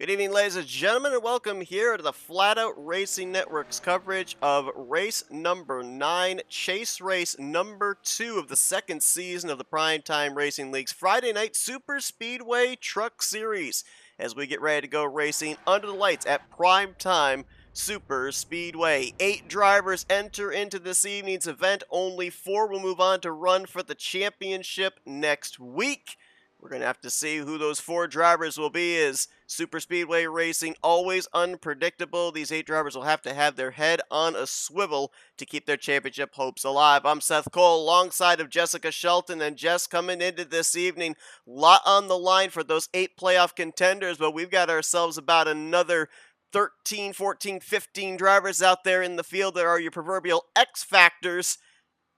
Good evening, ladies and gentlemen, and welcome here to the Flatout Racing Network's coverage of race number 9, chase race number 2 of the second season of the Primetime Racing League's Friday night Superspeedway Truck Series, as we get ready to go racing under the lights at Primetime Superspeedway. 8 drivers enter into this evening's event. Only 4 will move on to run for the championship next week. We're going to have to see who those 4 drivers will be, as Superspeedway racing always unpredictable. These 8 drivers will have to have their head on a swivel to keep their championship hopes alive. I'm Seth Cole alongside of Jessica Shelton, and Jess, coming into this evening, lot on the line for those 8 playoff contenders, but we've got ourselves about another 13, 14, 15 drivers out there in the field that are your proverbial X factors.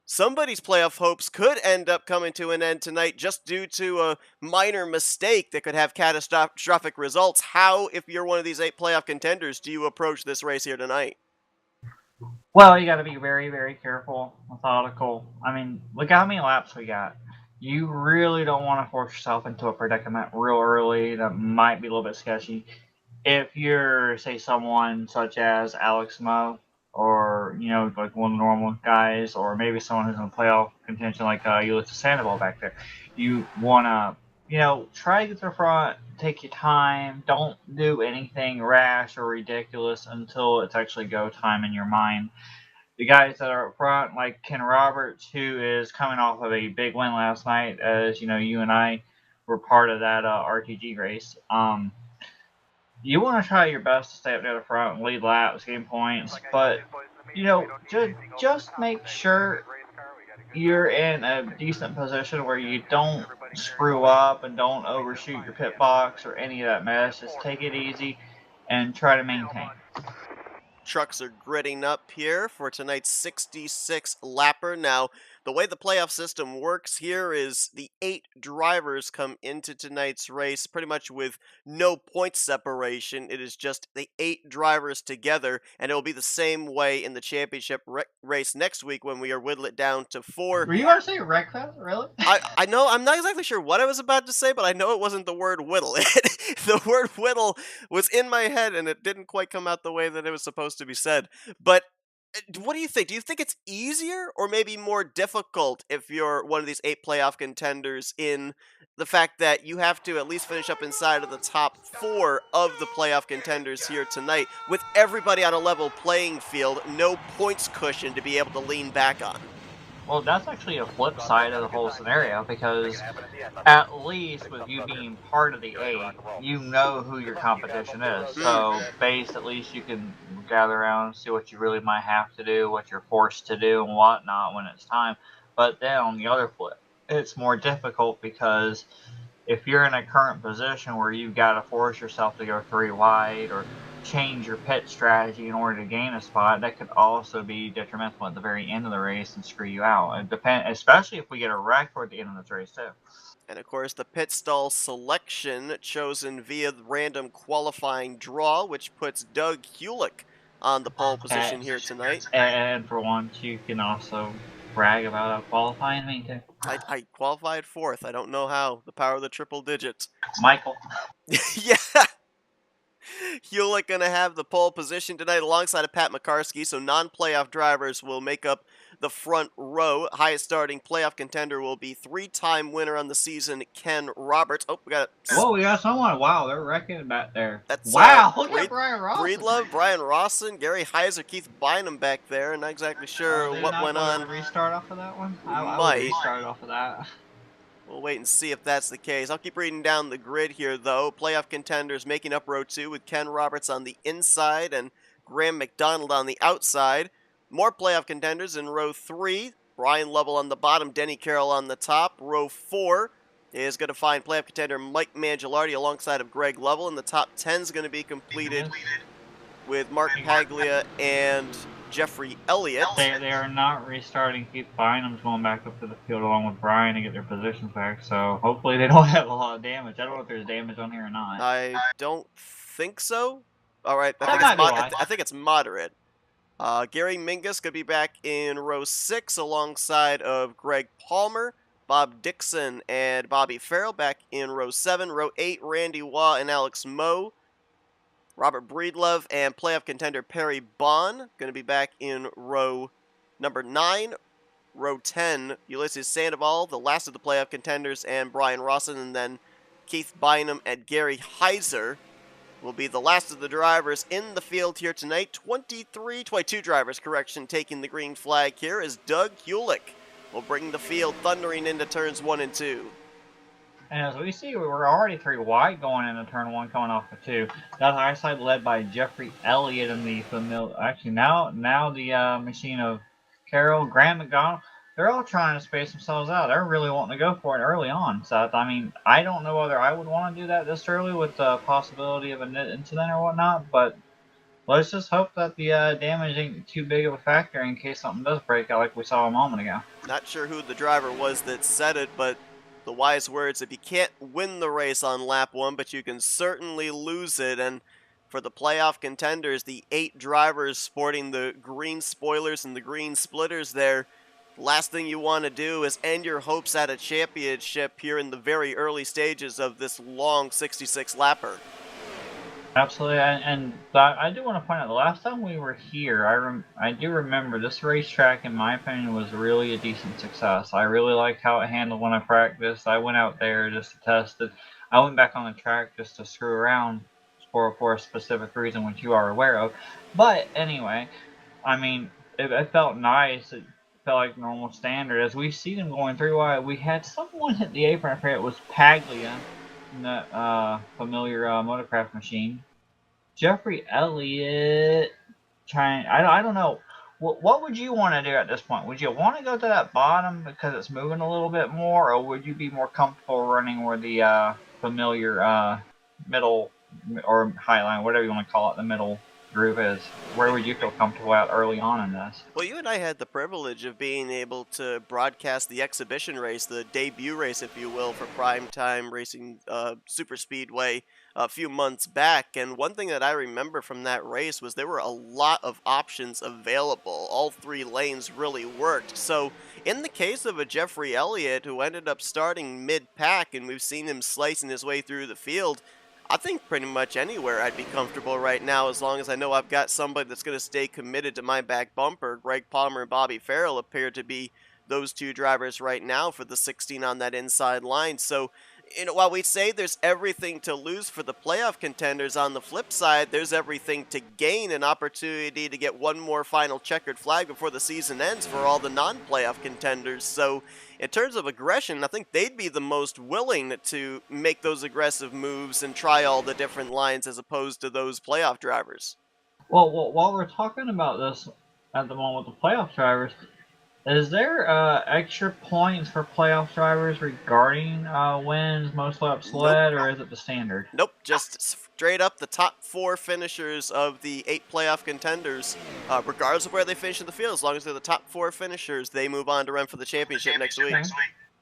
Somebody's playoff hopes could end up coming to an end tonight just due to a minor mistake that could have catastrophic results. How, if you're one of these 8 playoff contenders, do you approach this race here tonight? Well, you got to be very, very careful, methodical. I mean, look at how many laps we got. You really don't want to force yourself into a predicament real early that might be a little bit sketchy. If you're, say, someone such as Alex Moe, or, like one of the normal guys, or maybe someone who's in playoff contention like Ulysses Sandoval back there, you want to, try to get to the front, take your time, don't do anything rash or ridiculous until it's actually go time in your mind. The guys that are up front, like Ken Roberts, who is coming off of a big win last night, as you and I were part of that RTG race. You want to try your best to stay up near the front and lead laps, gain points, but just make sure you're in a decent position where you don't screw up and don't overshoot your pit box or any of that mess. Just take it easy and try to maintain. Trucks are gridding up here for tonight's 66 lapper. Now, the way the playoff system works here is the 8 drivers come into tonight's race pretty much with no point separation. It is just the 8 drivers together, and it will be the same way in the championship race next week when we are whittle it down to 4. Were you going to say Wreckfest? Really? I know, I'm not exactly sure what I was about to say, but I know it wasn't the word whittle. The word whittle was in my head, and it didn't quite come out the way that it was supposed to be said. But what do you think? Do you think it's easier or maybe more difficult if you're one of these 8 playoff contenders, in the fact that you have to at least finish up inside of the top 4 of the playoff contenders here tonight, with everybody on a level playing field, no points cushion to be able to lean back on? Well, that's actually a flip side of the whole scenario, because at least with you being part of the 8, you know who your competition is. So, base, at least you can gather around and see what you really might have to do, what you're forced to do, and whatnot when it's time. But then on the other flip, it's more difficult, because if you're in a current position where you've got to force yourself to go 3 wide or change your pit strategy in order to gain a spot, that could also be detrimental at the very end of the race and screw you out. It depends, especially if we get a wreck toward the end of this race too. And of course, the pit stall selection chosen via the random qualifying draw, which puts Doug Hewlick on the pole position here tonight. And for once, you can also brag about qualifying me too. I qualified 4th. I don't know how. The power of the triple digits. Michael. Yeah. Hewlick going to have the pole position tonight alongside of Pat McCarskey, so non-playoff drivers will make up the front row. Highest starting playoff contender will be 3-time winner on the season, Ken Roberts. Oh, we got Whoa, we got someone. Wow, they're wrecking back there. That's wow, look at Brian Rawson. Breedlove, Brian Rawson, Gary Heiser, Keith Bynum back there. Not exactly sure what went on. Restart off of that one? I Might. Restart off of that. We'll wait and see if that's the case. I'll keep reading down the grid here, though. Playoff contenders making up row 2 with Ken Roberts on the inside and Graham McDonald on the outside. More playoff contenders in row 3. Brian Lovell on the bottom, Denny Carroll on the top. Row 4 is going to find playoff contender Mike Mangialardi alongside of Greg Lovell. And the top 10 is going to be completed with Mark Paglia and Jeffrey Elliott. They are not restarting. Keith Bynum's going back up to the field along with Brian to get their positions back, so hopefully they don't have a lot of damage. I don't know if there's damage on here or not. I don't think so. All right, I think it's moderate. Gary Mingus could be back in row 6 alongside of Greg Palmer. Bob Dixon and Bobby Farrell back in row 7. Row 8, Randy Waugh and Alex Moe. Robert Breedlove and playoff contender Perry Bond going to be back in row number 9. Row 10, Ulysses Sandoval, the last of the playoff contenders, and Brian Rawson, and then Keith Bynum and Gary Heiser will be the last of the drivers in the field here tonight. 22 drivers, taking the green flag here as Doug Hewlick will bring the field thundering into turns 1 and 2. And as we see, we were already 3 wide going into turn 1, coming off of 2. That's high side led by Jeffrey Elliott in the familiar. Actually, now the machine of Carroll, Graham McDonald. They're all trying to space themselves out. They're really wanting to go for it early on. So I mean, I don't know whether I would want to do that this early with the possibility of an incident or whatnot. But let's just hope that the damage ain't too big of a factor in case something does break out, like we saw a moment ago. Not sure who the driver was that said it, but the wise words, if you can't win the race on lap 1, but you can certainly lose it. And for the playoff contenders, the 8 drivers sporting the green spoilers and the green splitters there, last thing you want to do is end your hopes at a championship here in the very early stages of this long 66 lapper. Absolutely, and I do want to point out, the last time we were here, I do remember this racetrack, in my opinion, was really a decent success. I really liked how it handled when I practiced. I went out there just to test it. I went back on the track just to screw around for a specific reason, which you are aware of. But anyway, I mean, it felt nice. It felt like normal standard. As we see them going 3 wide, we had someone hit the apron. I forget, it was Paglia. That familiar motorcraft machine. Jeffrey Elliott trying. I don't know. What would you want to do at this point? Would you want to go to that bottom because it's moving a little bit more, or would you be more comfortable running where the familiar middle or high line, whatever you want to call it, the middle groove is? Where would you feel comfortable at early on in this? Well, you and I had the privilege of being able to broadcast the exhibition race, the debut race, if you will, for Primetime Racing Superspeedway a few months back. And one thing that I remember from that race was there were a lot of options available. All 3 lanes really worked. So in the case of a Jeffrey Elliott, who ended up starting mid-pack, and we've seen him slicing his way through the field, I think pretty much anywhere I'd be comfortable right now, as long as I know I've got somebody that's going to stay committed to my back bumper. Greg Palmer and Bobby Farrell appear to be those 2 drivers right now for the 16 on that inside line. So, you know, while we say there's everything to lose for the playoff contenders, on the flip side, there's everything to gain, an opportunity to get one more final checkered flag before the season ends for all the non-playoff contenders. So in terms of aggression, I think they'd be the most willing to make those aggressive moves and try all the different lines as opposed to those playoff drivers. Well, while we're talking about this at the moment with the playoff drivers, is there extra points for playoff drivers regarding wins, most laps led, or is it the standard? Nope, just straight up the top 4 finishers of the 8 playoff contenders, regardless of where they finish in the field. As long as they're the top 4 finishers, they move on to run for the championship next week.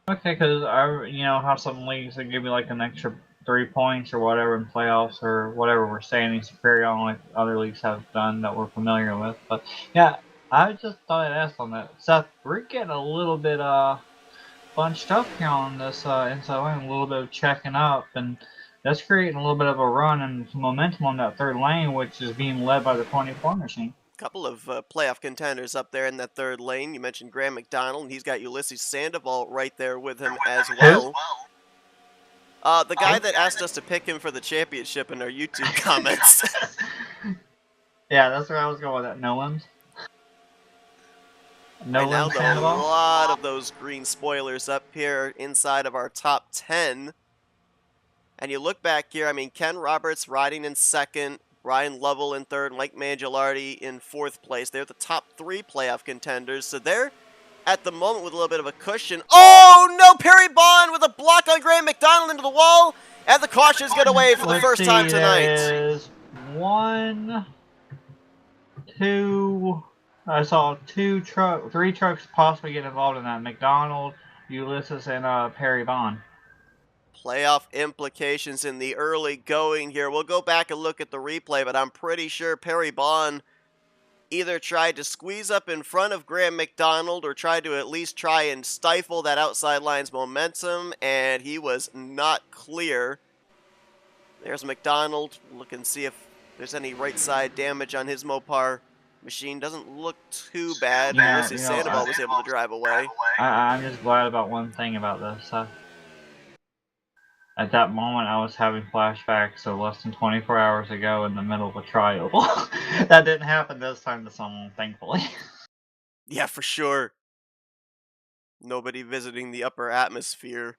Okay, because I how some leagues they give you like an extra 3 points or whatever in playoffs or whatever we're standing superior on, like other leagues have done that we're familiar with. But yeah, I just thought I'd ask on that. Seth, we're getting a little bit bunched up here on this inside lane, a little bit of checking up, and that's creating a little bit of a run and some momentum on that 3rd lane, which is being led by the 24 machine. Couple of playoff contenders up there in that 3rd lane. You mentioned Graham McDonald, and he's got Ulysses Sandoval right there with him as well. The guy that asked us to pick him for the championship in our YouTube comments. Yeah, that's where I was going with that. Nolan's. Right now, a lot of those green spoilers up here inside of our top 10. And you look back here, I mean, Ken Roberts riding in 2nd, Brian Lovell in 3rd, Mike Mangialardi in 4th place. They're the top 3 playoff contenders. So they're at the moment with a little bit of a cushion. Oh no, Perry Bond with a block on Graham McDonald into the wall. And the cautions get away for the first time tonight. There's 1, 2... I saw 3 trucks possibly get involved in that. McDonald, Ulysses, and Perry Bond. Playoff implications in the early going here. We'll go back and look at the replay, but I'm pretty sure Perry Bond either tried to squeeze up in front of Graham McDonald or tried to at least try and stifle that outside line's momentum, and he was not clear. There's McDonald. Look and see if there's any right side damage on his Mopar machine. Doesn't look too bad. You know, Ulysses Sandoval was able to drive away. I'm just glad about one thing about this. At that moment, I was having flashbacks of less than 24 hours ago in the middle of a trial. That didn't happen this time to someone, thankfully. Yeah, for sure. Nobody visiting the upper atmosphere.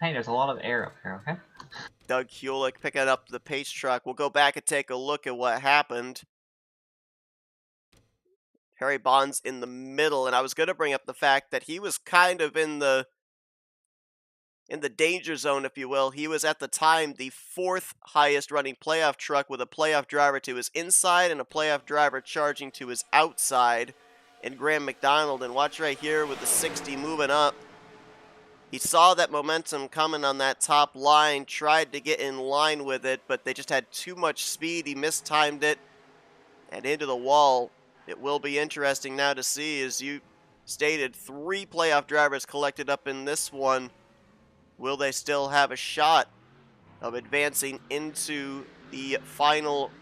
Hey, there's a lot of air up here, okay? Doug Hulick picking up the pace truck. We'll go back and take a look at what happened. Harry Bond's in the middle, and I was going to bring up the fact that he was kind of in the danger zone, if you will. He was at the time the 4th highest running playoff truck with a playoff driver to his inside and a playoff driver charging to his outside, and Graham McDonald. And watch right here with the 60 moving up. He saw that momentum coming on that top line, tried to get in line with it, but they just had too much speed. He mistimed it and into the wall. It will be interesting now to see, as you stated, 3 playoff drivers collected up in this one. Will they still have a shot of advancing into the final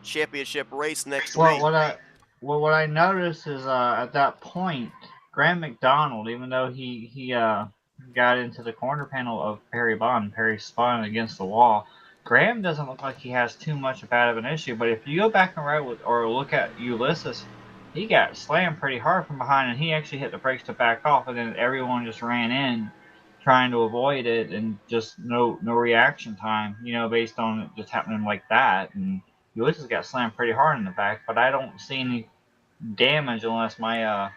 championship race next week? What I noticed is at that point, Graham McDonald, even though he got into the corner panel of Perry Bond, Perry spun against the wall. Graham doesn't look like he has too much bad of an issue, but if you go back and look at Ulysses, he got slammed pretty hard from behind, and he actually hit the brakes to back off, and then everyone just ran in trying to avoid it, and just no reaction time, based on it just happening like that. And Ulysses got slammed pretty hard in the back, but I don't see any damage unless my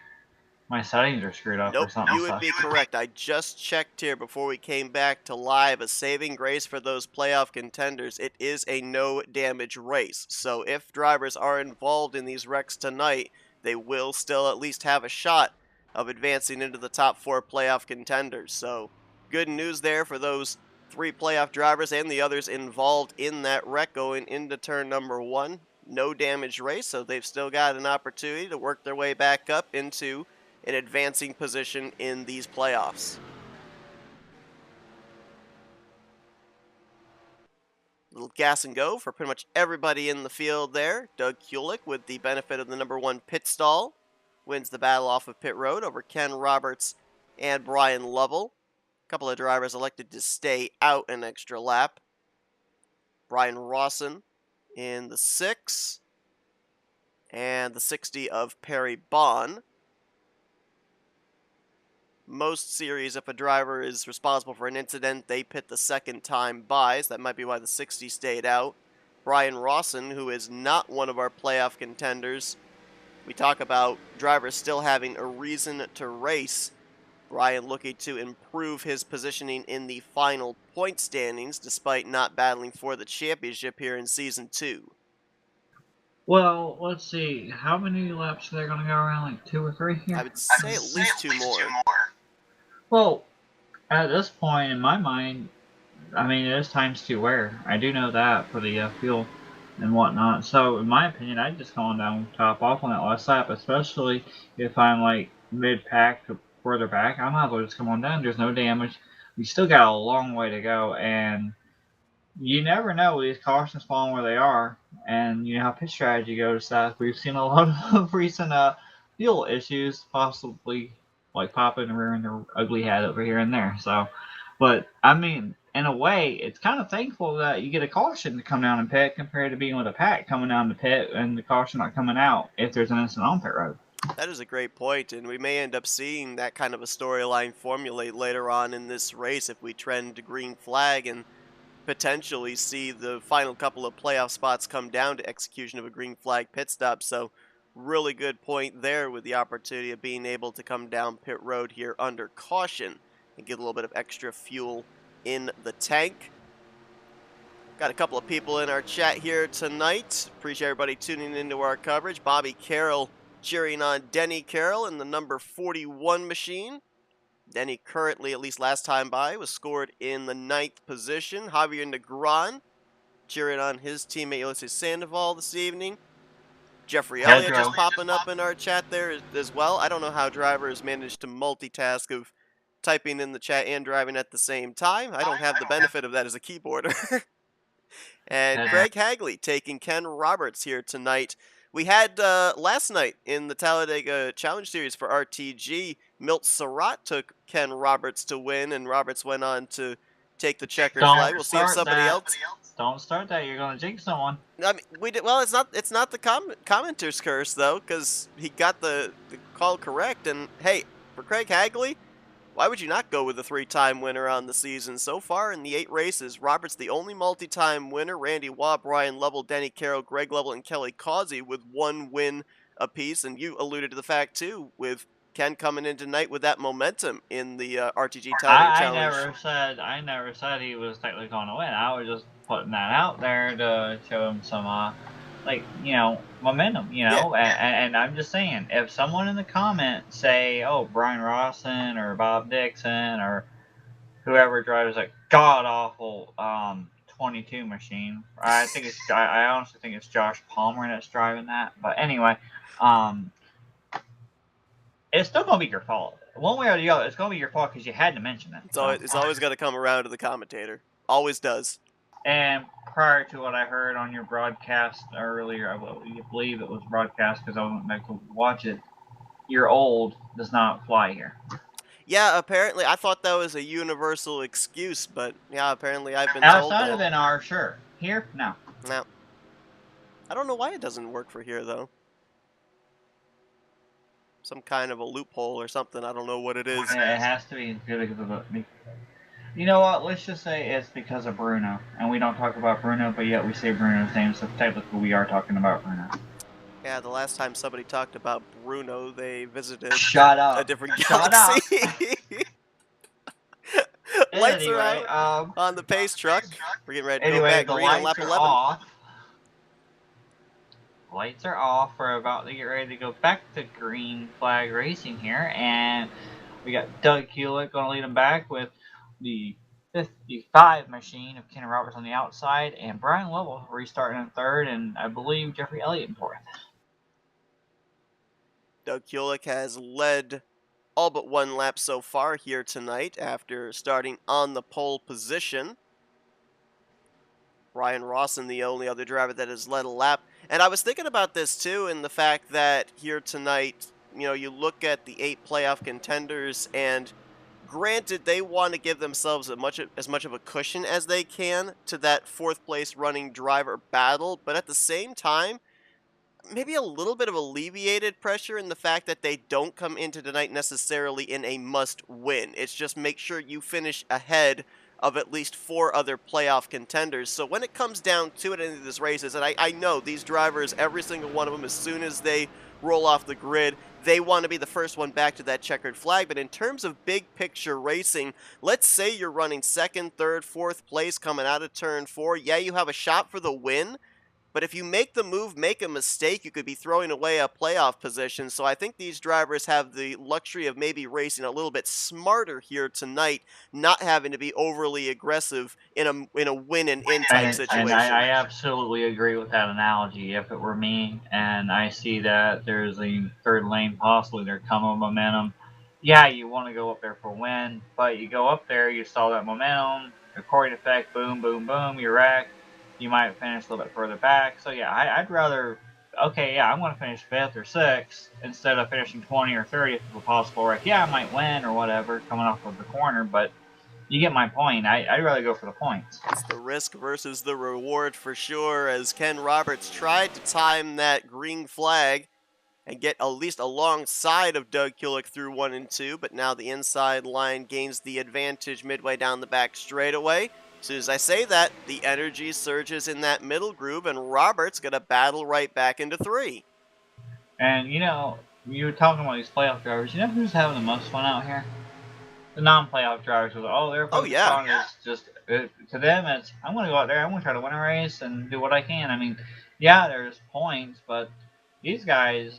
settings are screwed up or something. You would be correct. I just checked here before we came back to live. A saving grace for those playoff contenders. It is a no damage race. So if drivers are involved in these wrecks tonight, they will still at least have a shot of advancing into the top 4 playoff contenders. So good news there for those 3 playoff drivers and the others involved in that wreck going into turn number 1. No damage race, so they've still got an opportunity to work their way back up into an advancing position in these playoffs. Little gas and go for pretty much everybody in the field there. Doug Hulick, with the benefit of the number 1 pit stall, wins the battle off of pit road over Ken Roberts and Brian Lovell. A couple of drivers elected to stay out an extra lap. Brian Rawson in the 6 and the 60 of Perry Bond. Most series, if a driver is responsible for an incident, they pit the second time by, so that might be why the 60 stayed out. Brian Rawson, who is not one of our playoff contenders, we talk about drivers still having a reason to race. Brian looking to improve his positioning in the final point standings, despite not battling for the championship here in Season 2. Well, let's see. How many laps are they going to go around? Like 2 or 3 here? I would say at least 2 more. Well, at this point, in my mind, I mean, it is times 2 wear. I do know that for the fuel and whatnot. So, in my opinion, I'd just go on down top off on that last lap, especially if I'm like mid-pack to further back. I might as well just come on down. There's no damage. We still got a long way to go, and you never know with these cautions falling where they are, and you know how pit strategy goes. We've seen a lot of recent fuel issues, possibly like popping and rearing their ugly head over here and there. So, but I mean, in a way, it's kind of thankful that you get a caution to come down and pit compared to being with a pack coming down the pit and the caution not coming out if there's an incident on pit road. That is a great point, and we may end up seeing that kind of a storyline formulate later on in this race if we trend to green flag and potentially see the final couple of playoff spots come down to execution of a green flag pit stop. So really good point there with the opportunity of being able to come down pit road here under caution and get a little bit of extra fuel in the tank. Got a couple of people in our chat here tonight. Appreciate everybody tuning into our coverage. Bobby Carroll cheering on Denny Carroll in the number 41 machine. Denny currently, at least last time by, was scored in the 9th position. Javier Negron cheering on his teammate Ulysses Sandoval this evening. Jeffrey Elliott just popping up in our chat there as well. I don't know how drivers manage to multitask of typing in the chat and driving at the same time. I don't have the benefit of that as a keyboarder. And Craig Hagley taking Ken Roberts here tonight. We had last night in the Talladega Challenge Series for RTG, Milt Surratt took Ken Roberts to win, and Roberts went on to take the checkered flag. We'll see if somebody else. Don't start that. You're going to jinx someone. I mean, we did well. It's not the commenter's curse though, because he got the call correct. And hey, for Craig Hagley, why would you not go with the 3-time winner on the season? So far in the 8 races, Roberts the only multi-time winner. Randy Waugh, Brian Lovell, Denny Carroll, Greg Lovell, and Kelly Causey with 1 win apiece. And you alluded to the fact too, with Ken coming in tonight with that momentum in the RTG Talladega Challenge. I never said he was technically going to win. I was just putting that out there to show him some momentum, Yeah. and I'm just saying, if someone in the comments say, oh, Brian Rawson or Bob Dixon or whoever drives a god-awful 22 machine, I honestly think it's Josh Palmer that's driving that, but anyway, it's still going to be your fault. One way or the other, it's going to be your fault because you had to mention it. It's always got to come around to the commentator. Always does. And prior to what I heard on your broadcast earlier, I believe it was broadcast because I went back to watch it, your old does not fly here. Yeah, apparently. I thought that was a universal excuse, but yeah, apparently I've been told that. Outside of NR, sure. Here, no. No. I don't know why it doesn't work for here, though. Some kind of a loophole or something. I don't know what it is. Yeah, it has to be because of me. You know what? Let's just say it's because of Bruno. And we don't talk about Bruno, but yet we say Bruno's name, so technically we are talking about Bruno. Yeah, the last time somebody talked about Bruno, they visited a different galaxy. Lights are out on the pace truck. We're getting ready to go back green on lap 11. Off. Lights are off. We're about to get ready to go back to green flag racing here. And we got Doug Kulik going to lead them back with the 55 machine of Ken Roberts on the outside. And Brian Lovell restarting in third. And I believe Jeffrey Elliott in fourth. Doug Kulik has led all but 1 lap so far here tonight after starting on the pole position. Brian Rawson, the only other driver that has led a lap. And I was thinking about this too, in the fact that here tonight, you look at the 8 playoff contenders, and granted, they want to give themselves as much of a cushion as they can to that 4th place running driver battle, but at the same time, maybe a little bit of alleviated pressure in the fact that they don't come into tonight necessarily in a must-win. It's just make sure you finish ahead of at least 4 other playoff contenders. So when it comes down to it in these races, and I know these drivers, every single one of them, as soon as they roll off the grid, they want to be the first one back to that checkered flag. But in terms of big picture racing, let's say you're running 2nd, 3rd, 4th place coming out of turn 4. Yeah, you have a shot for the win, but if you make the move, make a mistake, you could be throwing away a playoff position. So I think these drivers have the luxury of maybe racing a little bit smarter here tonight, not having to be overly aggressive in a win and in type situation. And I absolutely agree with that analogy. If it were me and I see that there's a 3rd lane, possibly they're coming momentum, yeah, you want to go up there for a win, but you go up there, you stall that momentum, accordion effect, boom, boom, boom, you're wrecked. You might finish a little bit further back. So yeah, I'd rather, okay, yeah, I'm going to finish 5th or 6th instead of finishing 20 or 30th if a possible wreck. Yeah, I might win or whatever coming off of the corner, but you get my point. I'd rather go for the points. It's the risk versus the reward for sure, as Ken Roberts tried to time that green flag and get at least alongside of Doug Kulik through 1 and 2, but now the inside line gains the advantage midway down the back straightaway. As soon as I say that, the energy surges in that middle groove, and Roberts going to battle right back into 3. And, you were talking about these playoff drivers. You know who's having the most fun out here? The non-playoff drivers. They're focused on is just, to them, it's, I'm going to go out there, I'm going to try to win a race and do what I can. I mean, yeah, there's points, but these guys,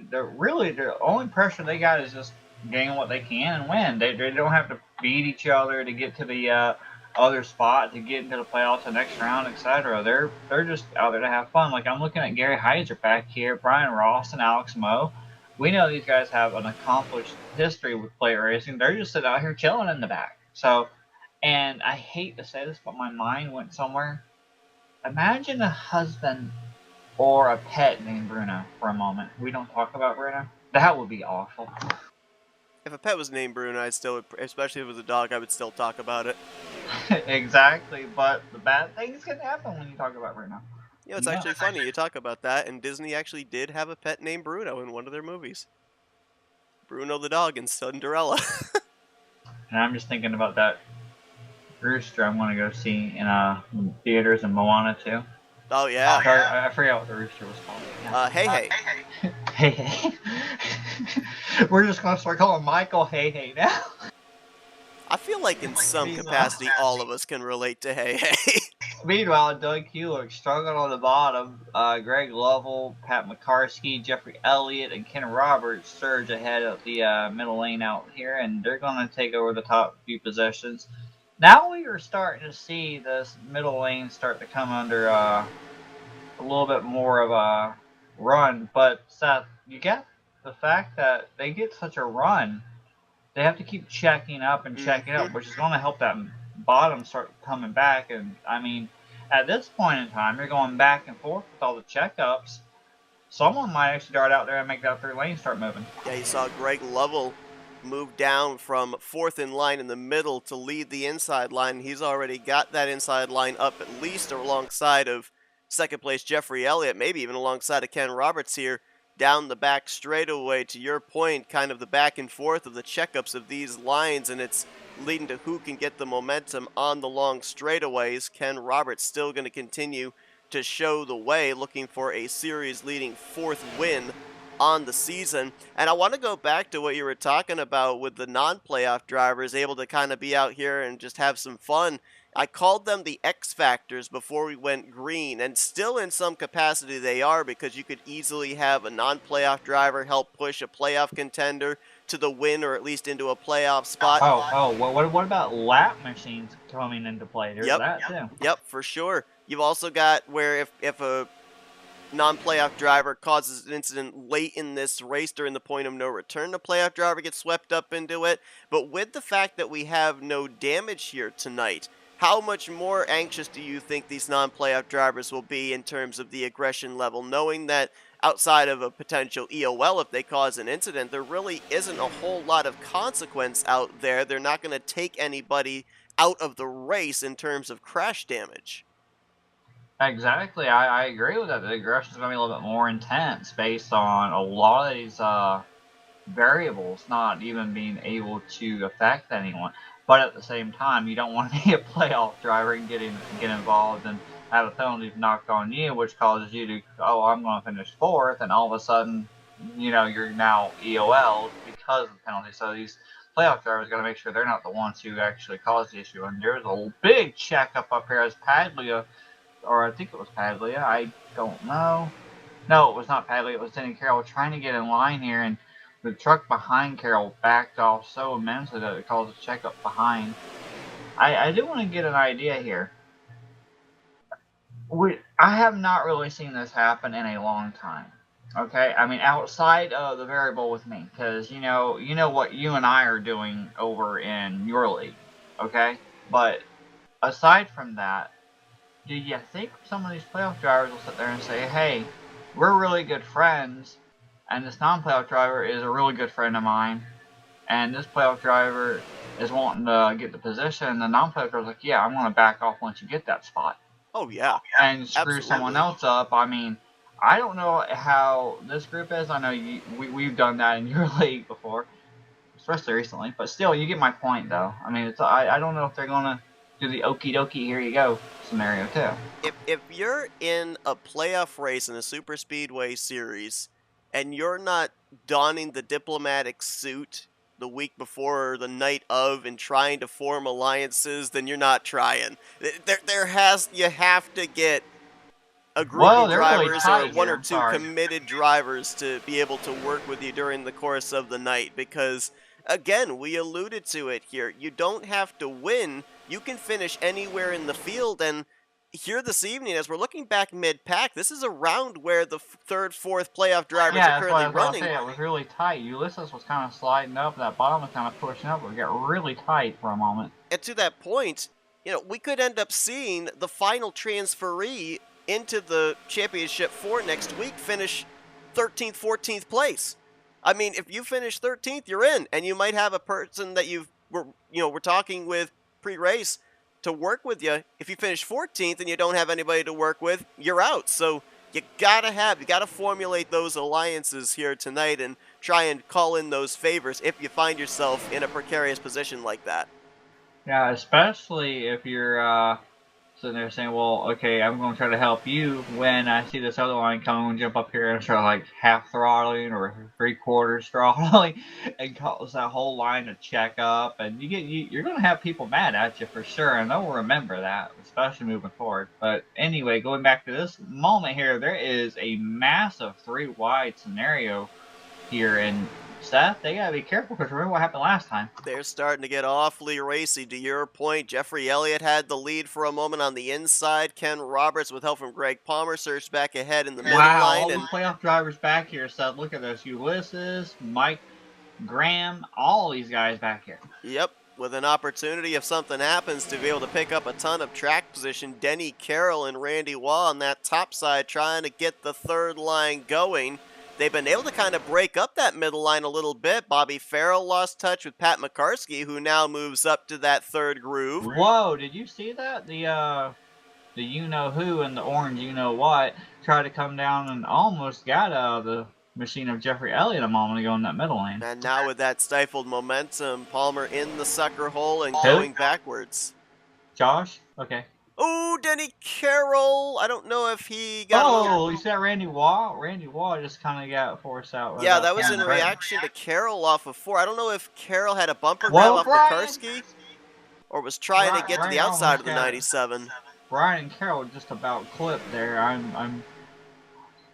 the only pressure they got is just getting what they can and win. They don't have to beat each other to get to the other spot, to get into the playoffs the next round, etc. They're just out there to have fun. Like, I'm looking at Gary Heiser back here, Brian Ross and Alex Moe. We know these guys have an accomplished history with plate racing. They're just sitting out here chilling in the back. So, and I hate to say this, but my mind went somewhere. imagine a husband or a pet named Bruno for a moment. We don't talk about Bruno. That would be awful. If a pet was named Bruno, I'd still, especially if it was a dog, I would still talk about it. Exactly, but the bad things can happen when you talk about Bruno. You know, it's actually funny you talk about that, and Disney actually did have a pet named Bruno in one of their movies. Bruno the dog in Cinderella. And I'm just thinking about that rooster I'm going to go see in theaters in Moana too. Oh, yeah. Sorry, I forgot what the rooster was called. Hey, hey. Hey, hey. We're just going to start calling Michael Hey Hey now. I feel like in some capacity, all of us can relate to Hey Hey. Meanwhile, Doug Kulik struggling on the bottom. Greg Lovell, Pat McCarskey, Jeffrey Elliott, and Ken Roberts surge ahead of the middle lane out here, and they're going to take over the top few possessions. Now we are starting to see this middle lane start to come under a little bit more of a run, but Seth, you get the fact that they get such a run, they have to keep checking up and checking up, which is going to help that bottom start coming back. And I mean, at this point in time, you're going back and forth with all the checkups. Someone might actually dart out there and make that third lane start moving. Yeah, you saw Greg Lovell move down from fourth in line in the middle to lead the inside line. He's already got that inside line up at least alongside of second place Jeffrey Elliott, maybe even alongside of Ken Roberts here down the back straightaway. To your point, kind of the back and forth of the checkups of these lines, and it's leading to who can get the momentum on the long straightaways. Ken Roberts still going to continue to show the way, looking for a series leading fourth win on the season. And I want to go back to what you were talking about with the non-playoff drivers able to kind of be out here and just have some fun. I called them the X Factors before we went green, and still in some capacity they are, because you could easily have a non-playoff driver help push a playoff contender to the win, or at least into a playoff spot. What about lap machines coming into play? There's that too. Yep, for sure. You've also got where if a non-playoff driver causes an incident late in this race during the point of no return, the playoff driver gets swept up into it. But with the fact that we have no damage here tonight, how much more anxious do you think these non-playoff drivers will be in terms of the aggression level, knowing that outside of a potential EOL, if they cause an incident, there really isn't a whole lot of consequence out there. They're not going to take anybody out of the race in terms of crash damage. Exactly, I agree with that. The aggression is going to be a little bit more intense based on a lot of these variables not even being able to affect anyone. But at the same time, you don't want to be a playoff driver and get involved and have a penalty knocked on you, which causes you to, oh, I'm going to finish fourth, and all of a sudden, you know, you're now EOL because of the penalty. So these playoff drivers got to make sure they're not the ones who actually caused the issue. And there's a big checkup up here as Padlia, or I think it was Padlia, I don't know. No, it was not Padlia, it was Denny Carroll trying to get in line here, and the truck behind Carroll backed off so immensely that it caused a checkup behind. I do want to get an idea here. I have not really seen this happen in a long time. Okay, I mean outside of the variable with me, because you know what you and I are doing over in your league. Okay, but aside from that, do you think some of these playoff drivers will sit there and say, hey, we're really good friends, and this non-playoff driver is a really good friend of mine, and this playoff driver is wanting to get the position, and the non-playoff driver's like, yeah, I'm going to back off once you get that spot. Oh, yeah. And screw someone else up. I mean, I don't know how this group is. I know we've done that in your league before, especially recently, but still, you get my point, though. I mean, I don't know if they're going to do the okie dokie, here you go scenario too. If you're in a playoff race in a Superspeedway series and you're not donning the diplomatic suit the week before or the night of and trying to form alliances, then you're not trying. You have to get a group of drivers or one or two committed drivers to be able to work with you during the course of the night, because again, we alluded to it here. You don't have to win. You can finish anywhere in the field, and here this evening, as we're looking back mid-pack, this is a round where the third, fourth playoff drivers are currently running. Yeah, it was really tight. Ulysses was kind of sliding up. That bottom was kind of pushing up. We got really tight for a moment. And to that point, we could end up seeing the final transferee into the championship for next week finish 13th, 14th place. I mean, if you finish 13th, you're in, and you might have a person that we're talking with pre-race to work with you. If you finish 14th and you don't have anybody to work with, you're out. So you gotta formulate those alliances here tonight and try and call in those favors if you find yourself in a precarious position like that. Yeah, especially if you're sitting there saying, well, okay, I'm going to try to help you when I see this other line come and jump up here and start like half throttling or 3/4 throttling and cause that whole line to check up. And you're going to have people mad at you for sure. And they'll remember that, especially moving forward. But anyway, going back to this moment here, there is a massive 3-wide scenario here. And Seth, they got to be careful because remember what happened last time. They're starting to get awfully racy. To your point, Jeffrey Elliott had the lead for a moment on the inside. Ken Roberts, with help from Greg Palmer, surged back ahead in the middle line. All the playoff drivers back here, Seth. Look at this. Ulysses, Mike Graham, all these guys back here. Yep, with an opportunity if something happens to be able to pick up a ton of track position. Denny Carroll and Randy Waugh on that top side trying to get the third line going. They've been able to kind of break up that middle line a little bit. Bobby Farrell lost touch with Pat McCarsky, who now moves up to that third groove. Whoa, did you see that? The you-know-who and the orange you-know-what tried to come down and almost got out of the machine of Jeffrey Elliott a moment ago in that middle lane. And now with that stifled momentum, Palmer in the sucker hole and going backwards. Josh? Okay. Oh, Denny Carroll. I don't know if he got. Oh, you said Randy Waugh? Randy Waugh just kind of got forced out. Yeah, that was in reaction to Carroll off of 4. I don't know if Carroll had a bumper grab off McCarsky or was trying to get to the outside of the 97. Brian and Carroll just about clipped there.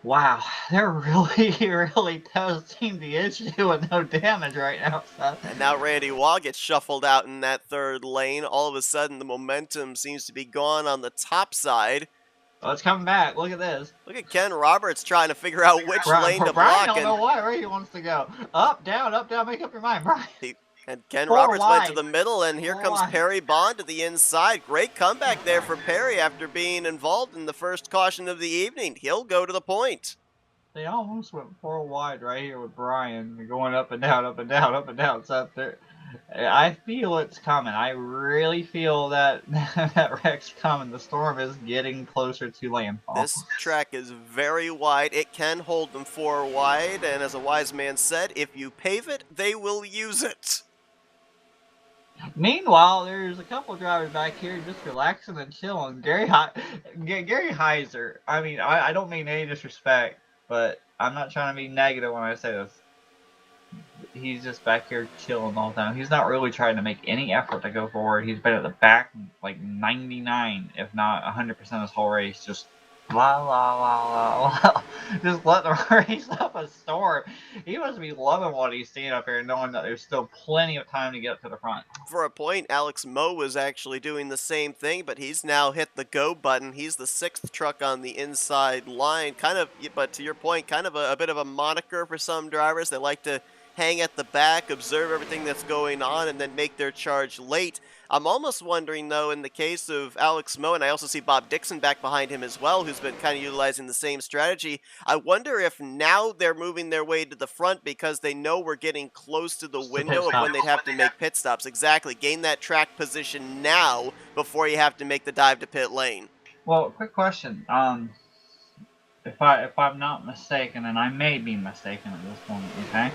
Wow, they're really testing the issue with no damage right now, Seth. And now Randy Waugh gets shuffled out in that third lane. All of a sudden, the momentum seems to be gone on the top side. Oh, it's coming back. Look at this. Look at Ken Roberts trying to figure out which lane to block. Brian don't know where he wants to go. Up, down, make up your mind, Brian. And Ken Roberts went to the middle, and here comes Perry Bond to the inside. Great comeback there for Perry after being involved in the first caution of the evening. He'll go to the point. They almost went 4 wide right here with Brian. They're going up and down, up and down, up and down. So I feel it's coming. I really feel that that wreck's coming. The storm is getting closer to landfall. This track is very wide. It can hold them 4 wide, and as a wise man said, if you pave it, they will use it. Meanwhile, there's a couple drivers back here just relaxing and chilling. Gary Heiser. I mean, I don't mean any disrespect, but I'm not trying to be negative when I say this. He's just back here chilling all the time. He's not really trying to make any effort to go forward. He's been at the back like 99, if not 100% this whole race. Just just let the race up a storm. He must be loving what he's seeing up here, knowing that there's still plenty of time to get up to the front. For a point, Alex Moe was actually doing the same thing, but he's now hit the go button. He's the 6th truck on the inside line. But to your point, kind of a bit of a moniker for some drivers. They like to hang at the back, observe everything that's going on, and then make their charge late. I'm almost wondering, though, in the case of Alex Moe, and I also see Bob Dixon back behind him as well, who's been kind of utilizing the same strategy. I wonder if now they're moving their way to the front because they know we're getting close to the window of when they'd have to make pit stops. Exactly. Gain that track position now before you have to make the dive to pit lane. Well, quick question. If I'm not mistaken, and I may be mistaken at this point, okay?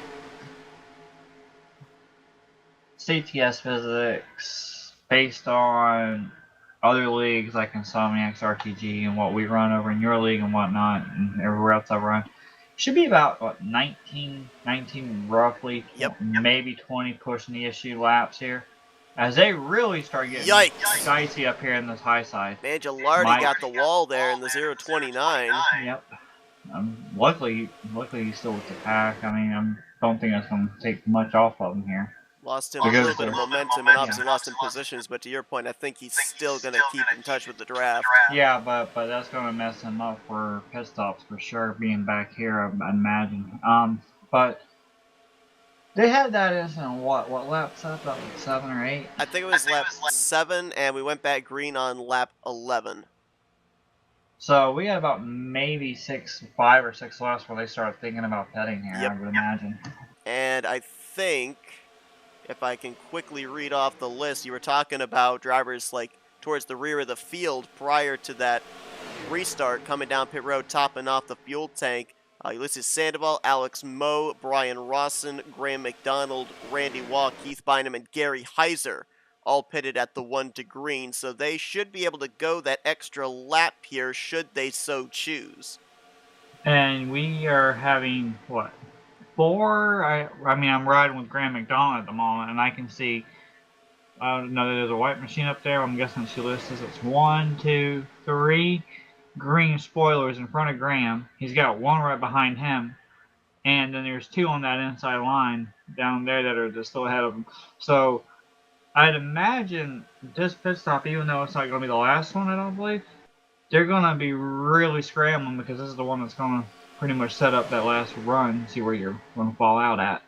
CTS physics based on other leagues like Insomniacs RTG and what we run over in your league and whatnot and everywhere else I run should be about what 19 roughly. Yep. Maybe 20 pushing the issue laps here as they really start getting dicey up here in this high side. Man, Gilardi got the wall there in the 0.29. Yep. Luckily he's still with the pack. I mean, I don't think that's going to take much off of him here. Lost him a little bit of momentum and obviously lost him positions, but to your point, I think he's still going to keep in touch with the draft. Yeah, but that's going to mess him up for pit stops for sure, being back here, I imagine. But They had that incident, what laps up? About like 7 or 8? I think it was lap 7, and we went back green on lap 11. So we had about maybe 5 or 6 laps before they started thinking about petting here, Yep. I would imagine. And I think, if I can quickly read off the list, you were talking about drivers like towards the rear of the field prior to that restart, coming down pit road, topping off the fuel tank. Ulysses Sandoval, Alex Moe, Brian Rawson, Graham McDonald, Randy Waugh, Keith Bynum, and Gary Heiser all pitted at the 1 to green, so they should be able to go that extra lap here should they so choose. And we are having, what, 4? I mean, I'm riding with Graham McDonald at the moment, and I can see, I know there's a white machine up there. I'm guessing she lists it's 1, 2, 3 green spoilers in front of Graham. He's got 1 right behind him. And then there's 2 on that inside line down there that are just still ahead of him. So I'd imagine this pit stop, even though it's not going to be the last one, I don't believe, they're going to be really scrambling because this is the one that's going to pretty much set up that last run, see where you're going to fall out at.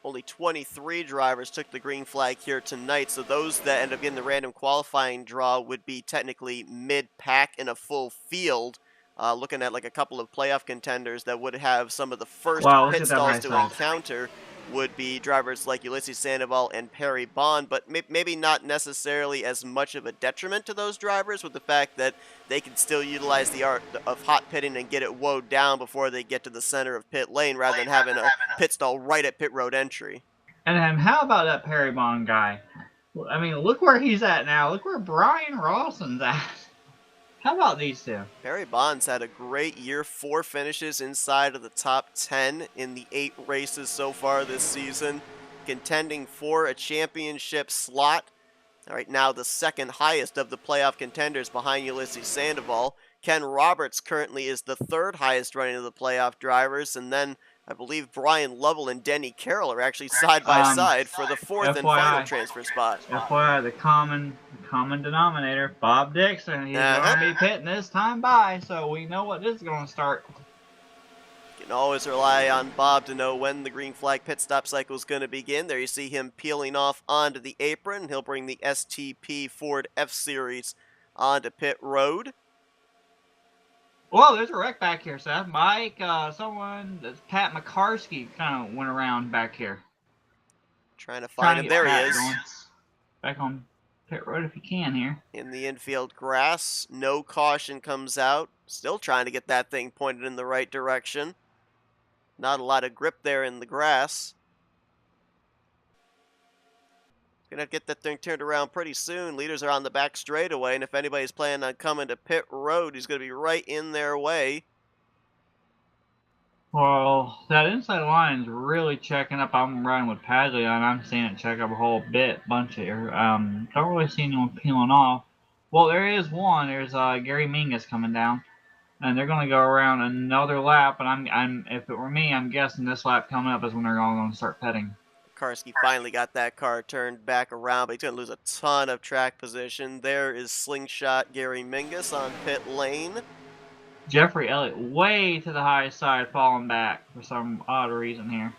Only 23 drivers took the green flag here tonight, so those that end up getting the random qualifying draw would be technically mid-pack in a full field. Looking at like a couple of playoff contenders that would have some of the first pit stalls to encounter would be drivers like Ulysses Sandoval and Perry Bond, but maybe not necessarily as much of a detriment to those drivers, with the fact that they can still utilize the art of hot pitting and get it woed down before they get to the center of pit lane, rather than having a pit stall right at pit road entry. And how about that Perry Bond guy? I mean, look where he's at now. Look where Brian Rawson's at. How about these 2? Perry Bond's had a great year, 4 finishes inside of the top 10 in the 8 races so far this season, contending for a championship slot. Right now, the second highest of the playoff contenders behind Ulysses Sandoval. Ken Roberts currently is the 3rd highest running of the playoff drivers, and then I believe Brian Lovell and Denny Carroll are actually side by side for the 4th and final transfer spot. FYI, the common denominator, Bob Dixon. He's going to be pitting this time by, so we know what this is going to start. You can always rely on Bob to know when the green flag pit stop cycle is going to begin. There you see him peeling off onto the apron. He'll bring the STP Ford F-Series onto pit road. Whoa, there's a wreck back here, Seth. Mike, someone, Pat McCarsky kind of went around back here. Trying to find him. There he is. Back on pit road if you can here. In the infield grass. No caution comes out. Still trying to get that thing pointed in the right direction. Not a lot of grip there in the grass. Gonna get that thing turned around pretty soon. Leaders are on the back straightaway, and if anybody's planning on coming to pit road, he's gonna be right in their way. Well, that inside line is really checking up. I'm riding with Padley, and I'm seeing it check up a whole bunch here. Don't really see anyone peeling off. Well, there is one. There's Gary Mingus coming down, and they're going to go around another lap. And if it were me, I'm guessing this lap coming up is when they're all going to start petting. Karski finally got that car turned back around, but he's going to lose a ton of track position. There is Slingshot Gary Mingus on pit lane. Jeffrey Elliott way to the high side, falling back for some odd reason here.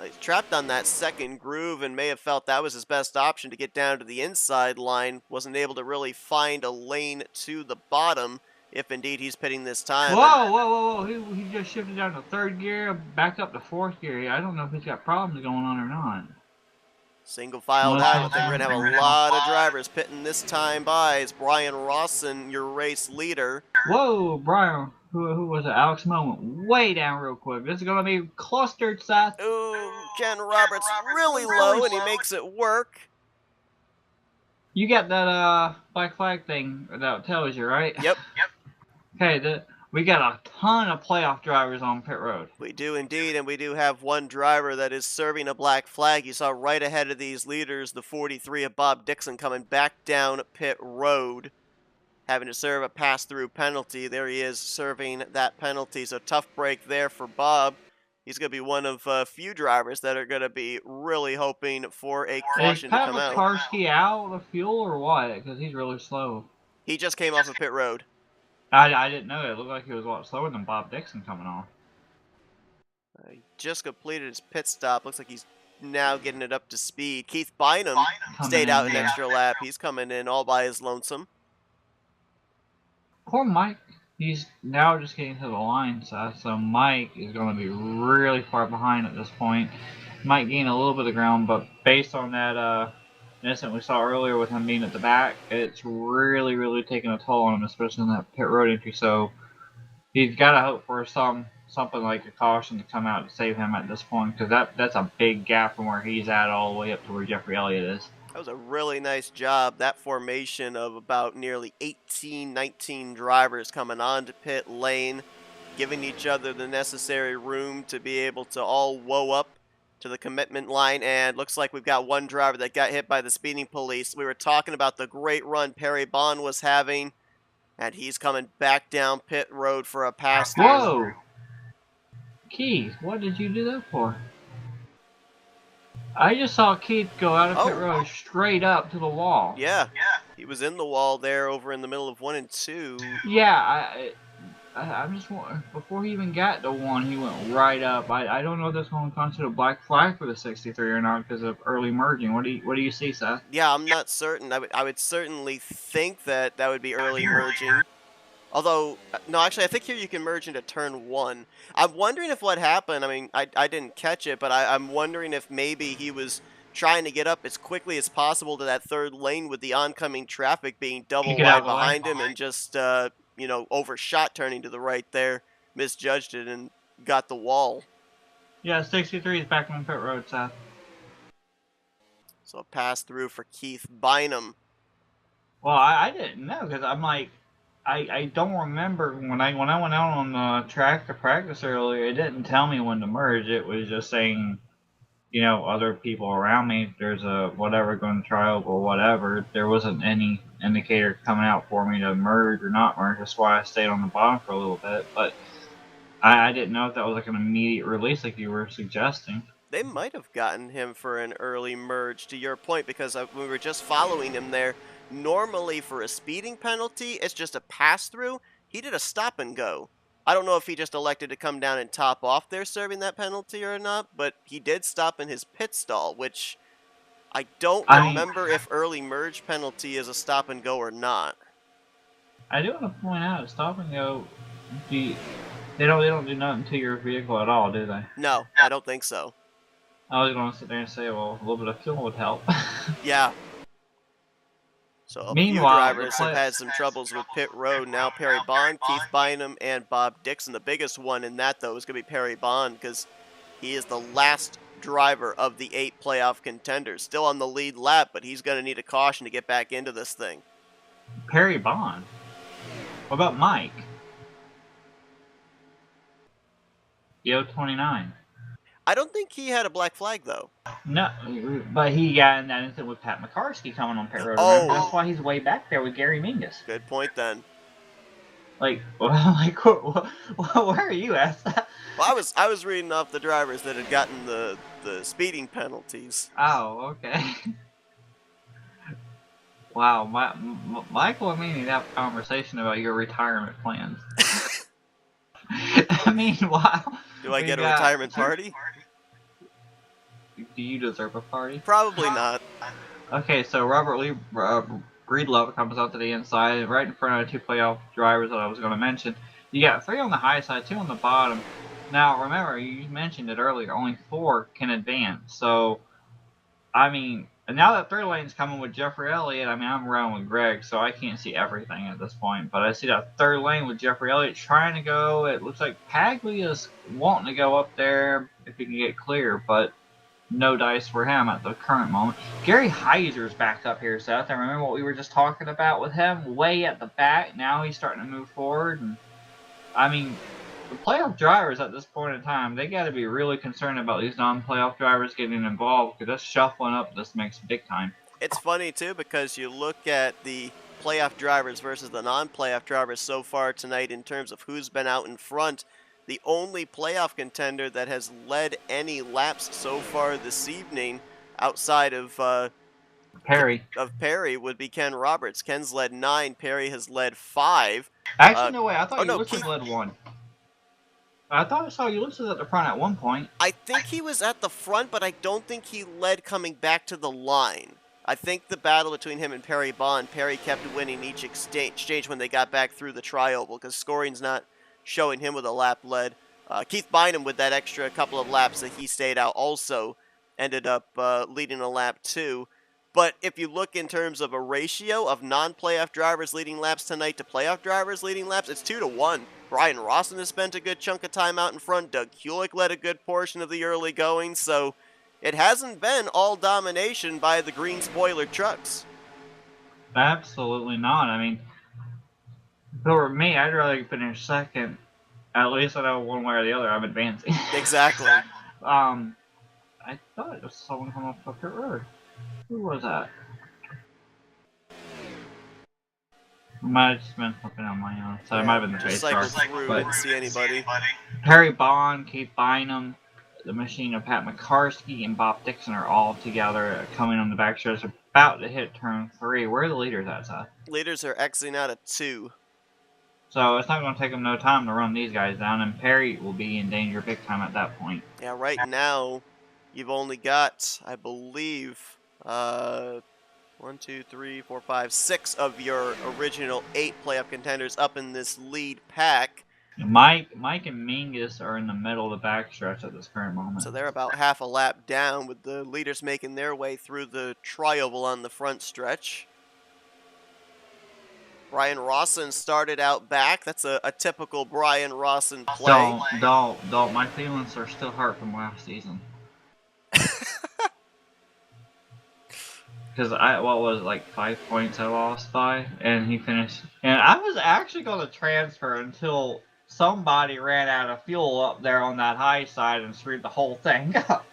He's trapped on that second groove and may have felt that was his best option to get down to the inside line. Wasn't able to really find a lane to the bottom, if indeed he's pitting this time. Whoa. He just shifted down to 3rd gear, back up to 4th gear. I don't know if he's got problems going on or not. Single filed out. I think we're going to have a lot of drivers pitting this time by. It's Brian Rawson, your race leader. Whoa, Brian. Who was it? Alex Moe went way down real quick. This is going to be clustered, Seth. Ooh, Ken Roberts really low, and he makes it work. You got that black flag thing that tells you, right? Yep. Okay, we got a ton of playoff drivers on pit road. We do indeed, and we do have one driver that is serving a black flag. You saw right ahead of these leaders, the 43 of Bob Dixon coming back down pit road, having to serve a pass-through penalty. There he is serving that penalty, so tough break there for Bob. He's going to be one of a few drivers that are going to be really hoping for a caution to come out. Is Pat McCarsky out of fuel or what? Because he's really slow. He just came off of pit road. I didn't know. It looked like he was a lot slower than Bob Dixon coming off. He just completed his pit stop. Looks like he's now getting it up to speed. Keith Bynum Coming stayed in, out an yeah. extra lap. He's coming in all by his lonesome. Poor Mike. He's now just getting to the line, so Mike is going to be really far behind at this point. Might gain a little bit of ground, but based on that incident we saw earlier with him being at the back, it's really, really taking a toll on him, especially in that pit road entry. So he's got to hope for something like a caution to come out to save him at this point, because that's a big gap from where he's at all the way up to where Jeffrey Elliott is. That was a really nice job. That formation of about nearly 18, 19 drivers coming onto pit lane, giving each other the necessary room to be able to all woe up to the commitment line. And looks like we've got one driver that got hit by the speeding police. We were talking about the great run Perry Bond was having, and he's coming back down pit road for a pass through. Whoa! Keith, what did you do that for? I just saw Keith go out of pit road straight up to the wall. Yeah, he was in the wall there over in the middle of 1 and 2. Yeah, I'm just before he even got to 1, he went right up. I don't know if that's going to constitute a black flag for the 63 or not because of early merging. What do you see, Seth? Yeah, I'm not certain. I would certainly think that would be early merging. Although, no, actually, I think here you can merge into turn 1. I'm wondering if what happened, I mean, I didn't catch it, but I'm wondering if maybe he was trying to get up as quickly as possible to that third lane with the oncoming traffic being double wide behind him and just, you know, overshot turning to the right there, misjudged it, and got the wall. Yeah, 63 is back on pit road, Seth. So a pass through for Keith Bynum. Well, I didn't know because I'm like, I don't remember when I went out on the track to practice earlier. It didn't tell me when to merge. It was just saying, you know, other people around me. There's a whatever going to try over whatever. There wasn't any indicator coming out for me to merge or not merge. That's why I stayed on the bottom for a little bit. But I didn't know if that was like an immediate release like you were suggesting. They might have gotten him for an early merge, to your point, because we were just following him there. Normally, for a speeding penalty, it's just a pass-through. He did a stop-and-go. I don't know if he just elected to come down and top off there serving that penalty or not, but he did stop in his pit stall, which I don't remember if early merge penalty is a stop-and-go or not. I do want to point out, stop-and-go, they don't do nothing to your vehicle at all, do they? No, I don't think so. I was going to sit there and say, well, a little bit of fuel would help. Yeah. So a few drivers have had some troubles with pit road. Now Perry Bond, Keith Bynum, and Bob Dixon. The biggest one in that, though, is going to be Perry Bond because he is the last driver of the 8 playoff contenders. Still on the lead lap, but he's going to need a caution to get back into this thing. Perry Bond? What about Mike? Yo 29. I don't think he had a black flag, though. No, but he got in that incident with Pat McCarskey coming on pit road. Oh. That's why he's way back there with Gary Mingus. Good point, then. Where are you at? Well, I was reading off the drivers that had gotten the speeding penalties. Oh, okay. Wow, Michael and me need to have a conversation about your retirement plans. I mean, wow. Do I get a retirement party? Do you deserve a party? Probably not. Okay, so Robert Breedlove comes out to the inside, right in front of the 2 playoff drivers that I was going to mention. You got 3 on the high side, 2 on the bottom. Now, remember, you mentioned it earlier, only 4 can advance. So, I mean, now that 3rd lane's coming with Jeffrey Elliott, I mean, I'm running with Greg, so I can't see everything at this point. But I see that 3rd lane with Jeffrey Elliott trying to go. It looks like Paglia's wanting to go up there if he can get clear, but no dice for him at the current moment. Gary Heiser's back up here, Seth. I remember what we were just talking about with him, way at the back. Now he's starting to move forward. And I mean, the playoff drivers at this point in time, they got to be really concerned about these non-playoff drivers getting involved because that's shuffling up this mix big time. It's funny, too, because you look at the playoff drivers versus the non-playoff drivers so far tonight in terms of who's been out in front. The only playoff contender that has led any laps so far this evening outside of Perry would be Ken Roberts. Ken's led 9. Perry has led 5. Actually, no way. I thought Lewis has led 1. I thought I saw Ulysses at the front at one point. I think he was at the front, but I don't think he led coming back to the line. I think the battle between him and Perry Bond, Perry kept winning each exchange when they got back through the tri-oval, because scoring's not showing him with a lap lead. Keith Bynum, with that extra couple of laps that he stayed out, also ended up leading a lap too. But if you look in terms of a ratio of non-playoff drivers leading laps tonight to playoff drivers leading laps, it's 2-1. Brian Rawson has spent a good chunk of time out in front. Doug Kulik led a good portion of the early going, so it hasn't been all domination by the green spoiler trucks. Absolutely not. I mean, if it were me, I'd rather finish second. At least I know one way or the other I'm advancing. Exactly. I thought it was someone come off the pit road. Who was that? Might have just been flipping on my own, so it might have been the Just pace car. cycled through, didn't see anybody. Perry Bond, Keith Bynum, the machine of Pat McCarskey, and Bob Dixon are all together coming on the backstretch, about to hit turn 3. Where are the leaders at, Seth? Leaders are exiting out at 2. So it's not going to take them no time to run these guys down, and Perry will be in danger big time at that point. Yeah, right now, you've only got, I believe, 1, 2, 3, 4, 5, 6 of your original 8 playoff contenders up in this lead pack. Mike and Mingus are in the middle of the backstretch at this current moment. So they're about half a lap down, with the leaders making their way through the tri-oval on the front stretch. Brian Rawson started out back. That's a typical Brian Rawson play. Don't. My feelings are still hurt from last season. Because what was it, like 5 points I lost by, and he finished. And I was actually going to transfer until somebody ran out of fuel up there on that high side and screwed the whole thing up.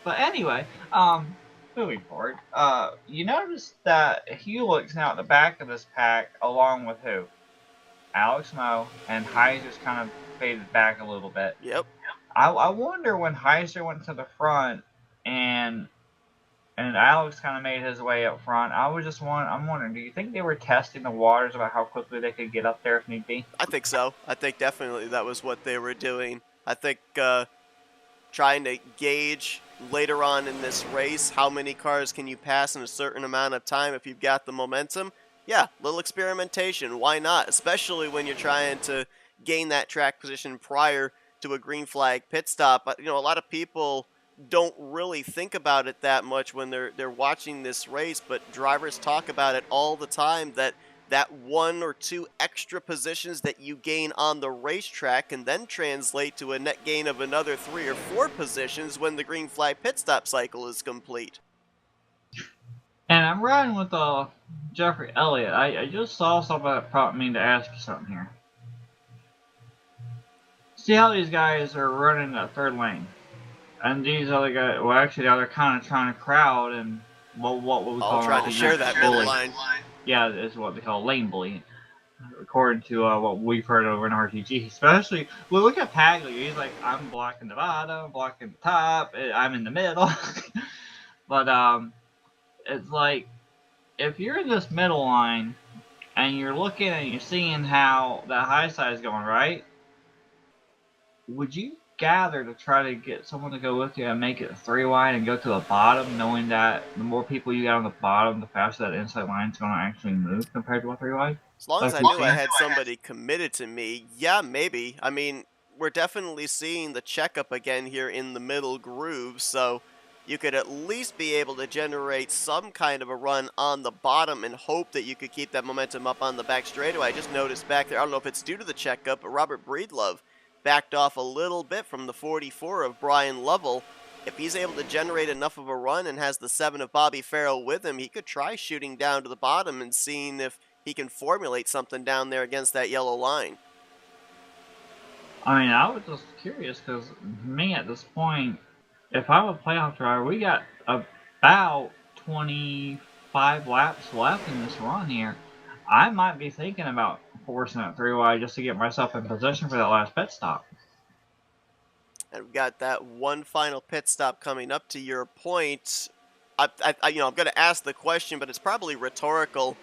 But anyway, moving forward, you notice that Hewlett's now at the back of this pack, along with who? Alex Moe, and Heiser's kind of faded back a little bit. Yep. I wonder when Heiser went to the front and Alex kind of made his way up front. I'm wondering, do you think they were testing the waters about how quickly they could get up there if need be? I think so. I think definitely that was what they were doing. I think trying to gauge later on in this race how many cars can you pass in a certain amount of time if you've got the momentum. Yeah, little experimentation. Why not? Especially when you're trying to gain that track position prior to a green flag pit stop. But, a lot of people don't really think about it that much when they're watching this race, but drivers talk about it all the time, that 1 or 2 extra positions that you gain on the racetrack can then translate to a net gain of another 3 or 4 positions when the green flag pit stop cycle is complete. And I'm riding with Jeffrey Elliott. I just saw something that prompted me to ask you something here. See how these guys are running that third lane? And these other guys, well, actually, they're kind of trying to crowd and what we call trying to share that middle line. Yeah, it's what they call lane bullying, according to what we've heard over in RTG. Especially, well, look at Paglia. He's like, I'm blocking the bottom, blocking the top, I'm in the middle. But it's like, if you're in this middle line and you're looking and you're seeing how that high side is going, right? Would you gather to try to get someone to go with you and make it 3 wide and go to the bottom, knowing that the more people you got on the bottom, the faster that inside line is going to actually move compared to a 3 wide? As long as I knew I had somebody committed to me, yeah, maybe. I mean, we're definitely seeing the checkup again here in the middle groove, so you could at least be able to generate some kind of a run on the bottom and hope that you could keep that momentum up on the back straightaway. I just noticed back there, I don't know if it's due to the checkup, but Robert Breedlove backed off a little bit from the 44 of Brian Lovell. If he's able to generate enough of a run and has the 7 of Bobby Farrell with him, he could try shooting down to the bottom and seeing if he can formulate something down there against that yellow line. I mean, I was just curious because me at this point, if I'm a playoff driver, we got about 25 laps left in this run here. I might be thinking about forcing that 3 wide just to get myself in position for that last pit stop. And we've got that one final pit stop coming up. To your point, I'm going to ask the question, but it's probably rhetorical.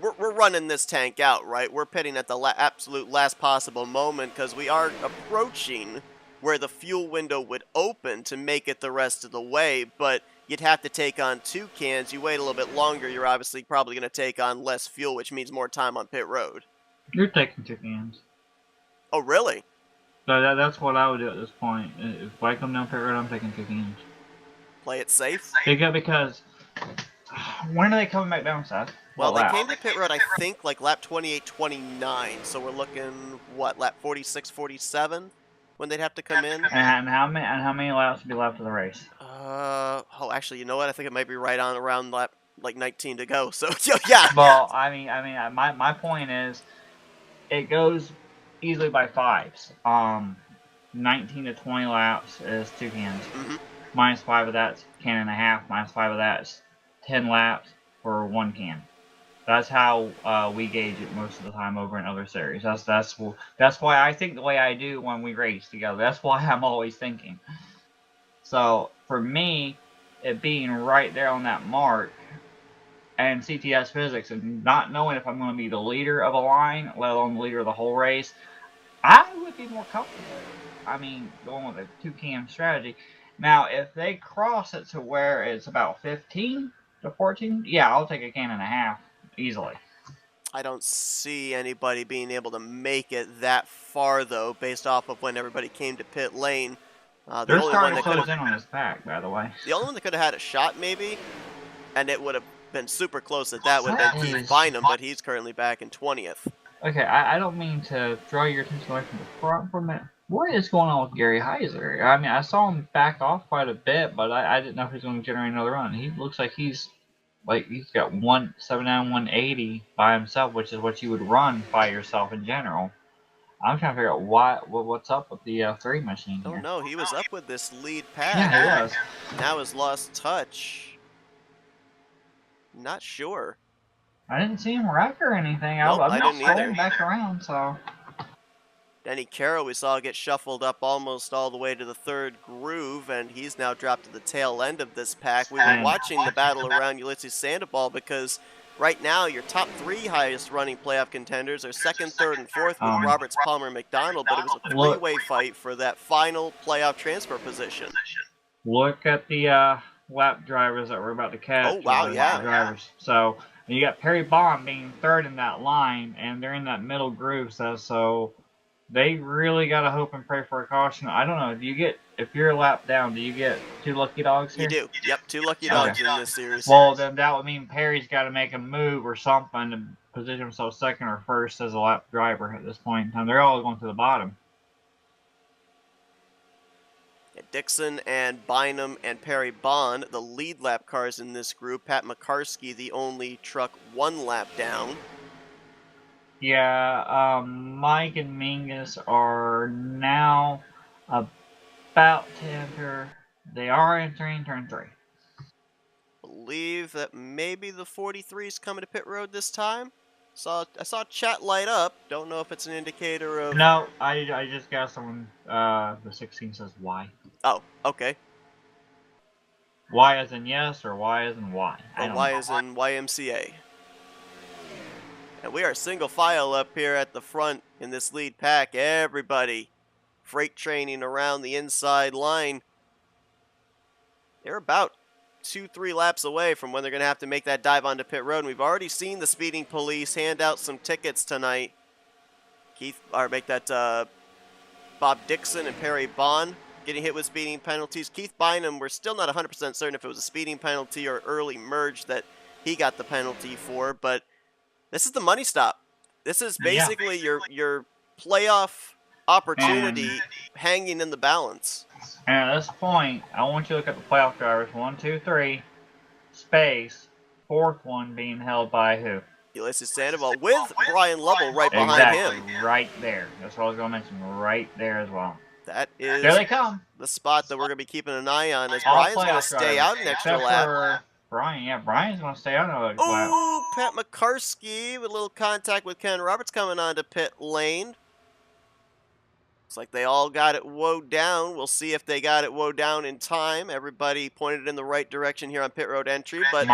we're running this tank out, right? We're pitting at the absolute last possible moment because we are approaching where the fuel window would open to make it the rest of the way, but you'd have to take on 2 cans. You wait a little bit longer, you're obviously probably going to take on less fuel, which means more time on pit road. You're taking 2 cans. Oh, really? So that's what I would do at this point. If I come down pit road, I'm taking 2 cans. Play it safe? Because when are they coming back down, Seth? Well, they came to pit road, I think, like lap 28, 29. So we're looking, what, lap 46, 47 when they'd have to come in? And how many laps would be left of the race? Oh, actually, you know what? I think it might be right on around lap like 19 to go. So yeah. Well, I mean, my point is, it goes easily by 5s. 19 to 20 laps is 2 cans. Minus 5 of that's can and a half. Minus 5 of that's 10 laps for 1 can. That's how we gauge it most of the time over in other series. That's why I think the way I do when we race together. That's why I'm always thinking. So for me, it being right there on that mark, and CTS physics, and not knowing if I'm going to be the leader of a line, let alone the leader of the whole race, I would be more comfortable. I mean, going with a 2-can strategy. Now, if they cross it to where it's about 15 to 14, yeah, I'll take a can and a half easily. I don't see anybody being able to make it that far, though, based off of when everybody came to pit lane. They're starting to close in on this pack, by the way. The only one that could have had a shot, maybe, and it would have been super close at that, would have been Keith Bynum, but he's currently back in 20th. Okay, I don't mean to draw your attention away from the front for a minute. What is going on with Gary Heiser? I mean, I saw him back off quite a bit, but I didn't know if he was going to generate another run. He looks like he's got 179, 180 by himself, which is what you would run by yourself in general. I'm trying to figure out what's up with the 3 machine here. Oh no, he was up with this lead pack. Yeah, he was. Now has lost touch. Not sure. I didn't see him wreck or anything. Nope, I didn't either. Back around, so. Denny Carroll we saw get shuffled up almost all the way to the 3rd groove, and he's now dropped to the tail end of this pack. We were watching the battle around Ulysses Sandoval because right now your top 3 highest running playoff contenders are 2nd, 3rd, and 4th with Roberts, Palmer, and McDonald, but it was a 3-way fight for that final playoff transfer position. Look at the lap drivers that we're about to catch. Oh, wow, yeah. Drivers. So you got Perry Bond being 3rd in that line, and they're in that middle groove, so they really got to hope and pray for a caution. I don't know. If you're a lap down, do you get 2 lucky dogs here? You do. Yep, 2 lucky dogs in this series. Well, then that would mean Perry's got to make a move or something to position himself 2nd or 1st as a lap driver at this point in time. They're all going to the bottom. Yeah, Dixon and Bynum and Perry Bond, the lead lap cars in this group. Pat McCarskey, the only truck 1 lap down. Yeah, Mike and Mingus are now about to enter. They are entering turn 3. Believe that maybe the 43 is coming to pit road this time. I saw chat light up. Don't know if it's an indicator of. No, I just got someone. The 16 says Y. Oh, okay. Y as in yes or Y as in Y? Y as in YMCA. And we are single file up here at the front in this lead pack. Everybody freight training around the inside line. They're about 2-3 laps away from when they're going to have to make that dive onto pit road. And we've already seen the speeding police hand out some tickets tonight. Bob Dixon and Perry Bond getting hit with speeding penalties. Keith Bynum, we're still not 100% certain if it was a speeding penalty or early merge that he got the penalty for, but this is the money stop. This is basically your playoff opportunity hanging in the balance. And at this point, I want you to look at the playoff drivers. 1, 2, 3, space. 4th one being held by who? Ulysses Sandoval with Brian Lovell right behind him. Right there. That's what I was going to mention. Right there as well. That is there they come. The spot that we're going to be keeping an eye on as Brian's going to stay out an extra lap. Brian's going to stay out another lap. Oh, Pat McCarskey with a little contact with Ken Roberts coming onto pit lane. Looks like they all got it woed down. We'll see if they got it woed down in time. Everybody pointed in the right direction here on pit road entry, but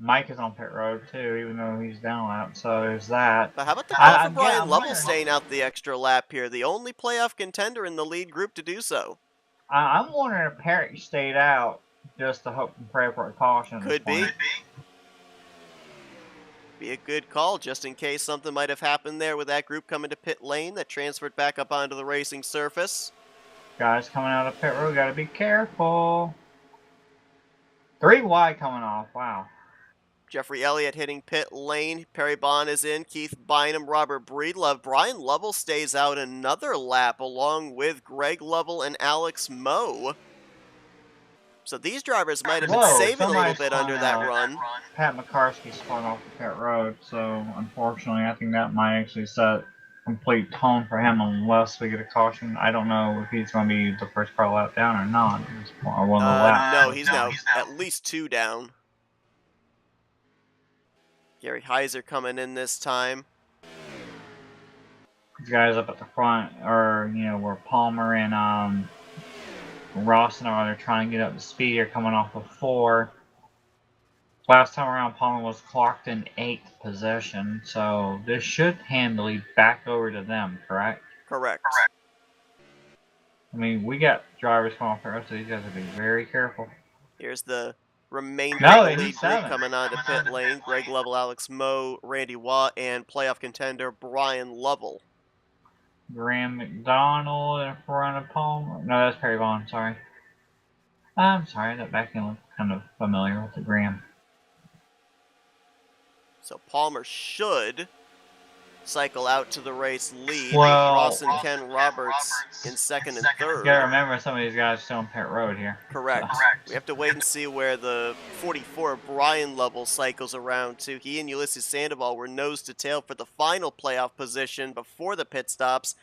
Mike is on pit road too, even though he's down lap. So there's that. But how about the call for I'm Brian Lovell wondering. staying out the extra lap here? The only playoff contender in the lead group to do so. I'm wondering if Perry stayed out just to hope and pray for a caution at this Could be. point. Be a good call just in case something might have happened there with that group coming to pit lane that transferred back up onto the racing surface. Guys coming out of pit road, gotta be careful. 3 wide coming off, wow. Jeffrey Elliott hitting pit lane. Perry Bond is in. Keith Bynum, Robert Breedlove. Brian Lovell stays out another lap along with Greg Lovell and Alex Moe. So these drivers might have been saving a little bit under that run. Pat McCarskey spun off the pit road, so unfortunately I think that might actually set complete tone for him unless we get a caution. I don't know if he's going to be the first car lap down or not. Or one of the laps. No, he's now at least 2 down. Gary Heiser coming in this time. These guys up at the front are, where Palmer and Ross and are trying to get up to speed. Are coming off of 4. Last time around, Palmer was clocked in 8th position, so this should handily back over to them, correct? Correct. I mean, we got drivers coming off the road, so these guys have to be very careful. Here's the remainder of the lead group coming onto pit lane. Greg Lovell, Alex Moe, Randy Watt, and playoff contender Brian Lovell. Graham McDonald in front of Palmer. No, that's Perry Bond, sorry. I'm sorry, that back end looked kind of familiar with the Graham. So Palmer should cycle out to the race lead. Well, Ross and Ken Roberts in 2nd and 3rd. You gotta remember some of these guys are still on pit road here. Correct. We have to wait and see where the 44 Brian Lovell cycles around to. He and Ulysses Sandoval were nose to tail for the final playoff position before the pit stops.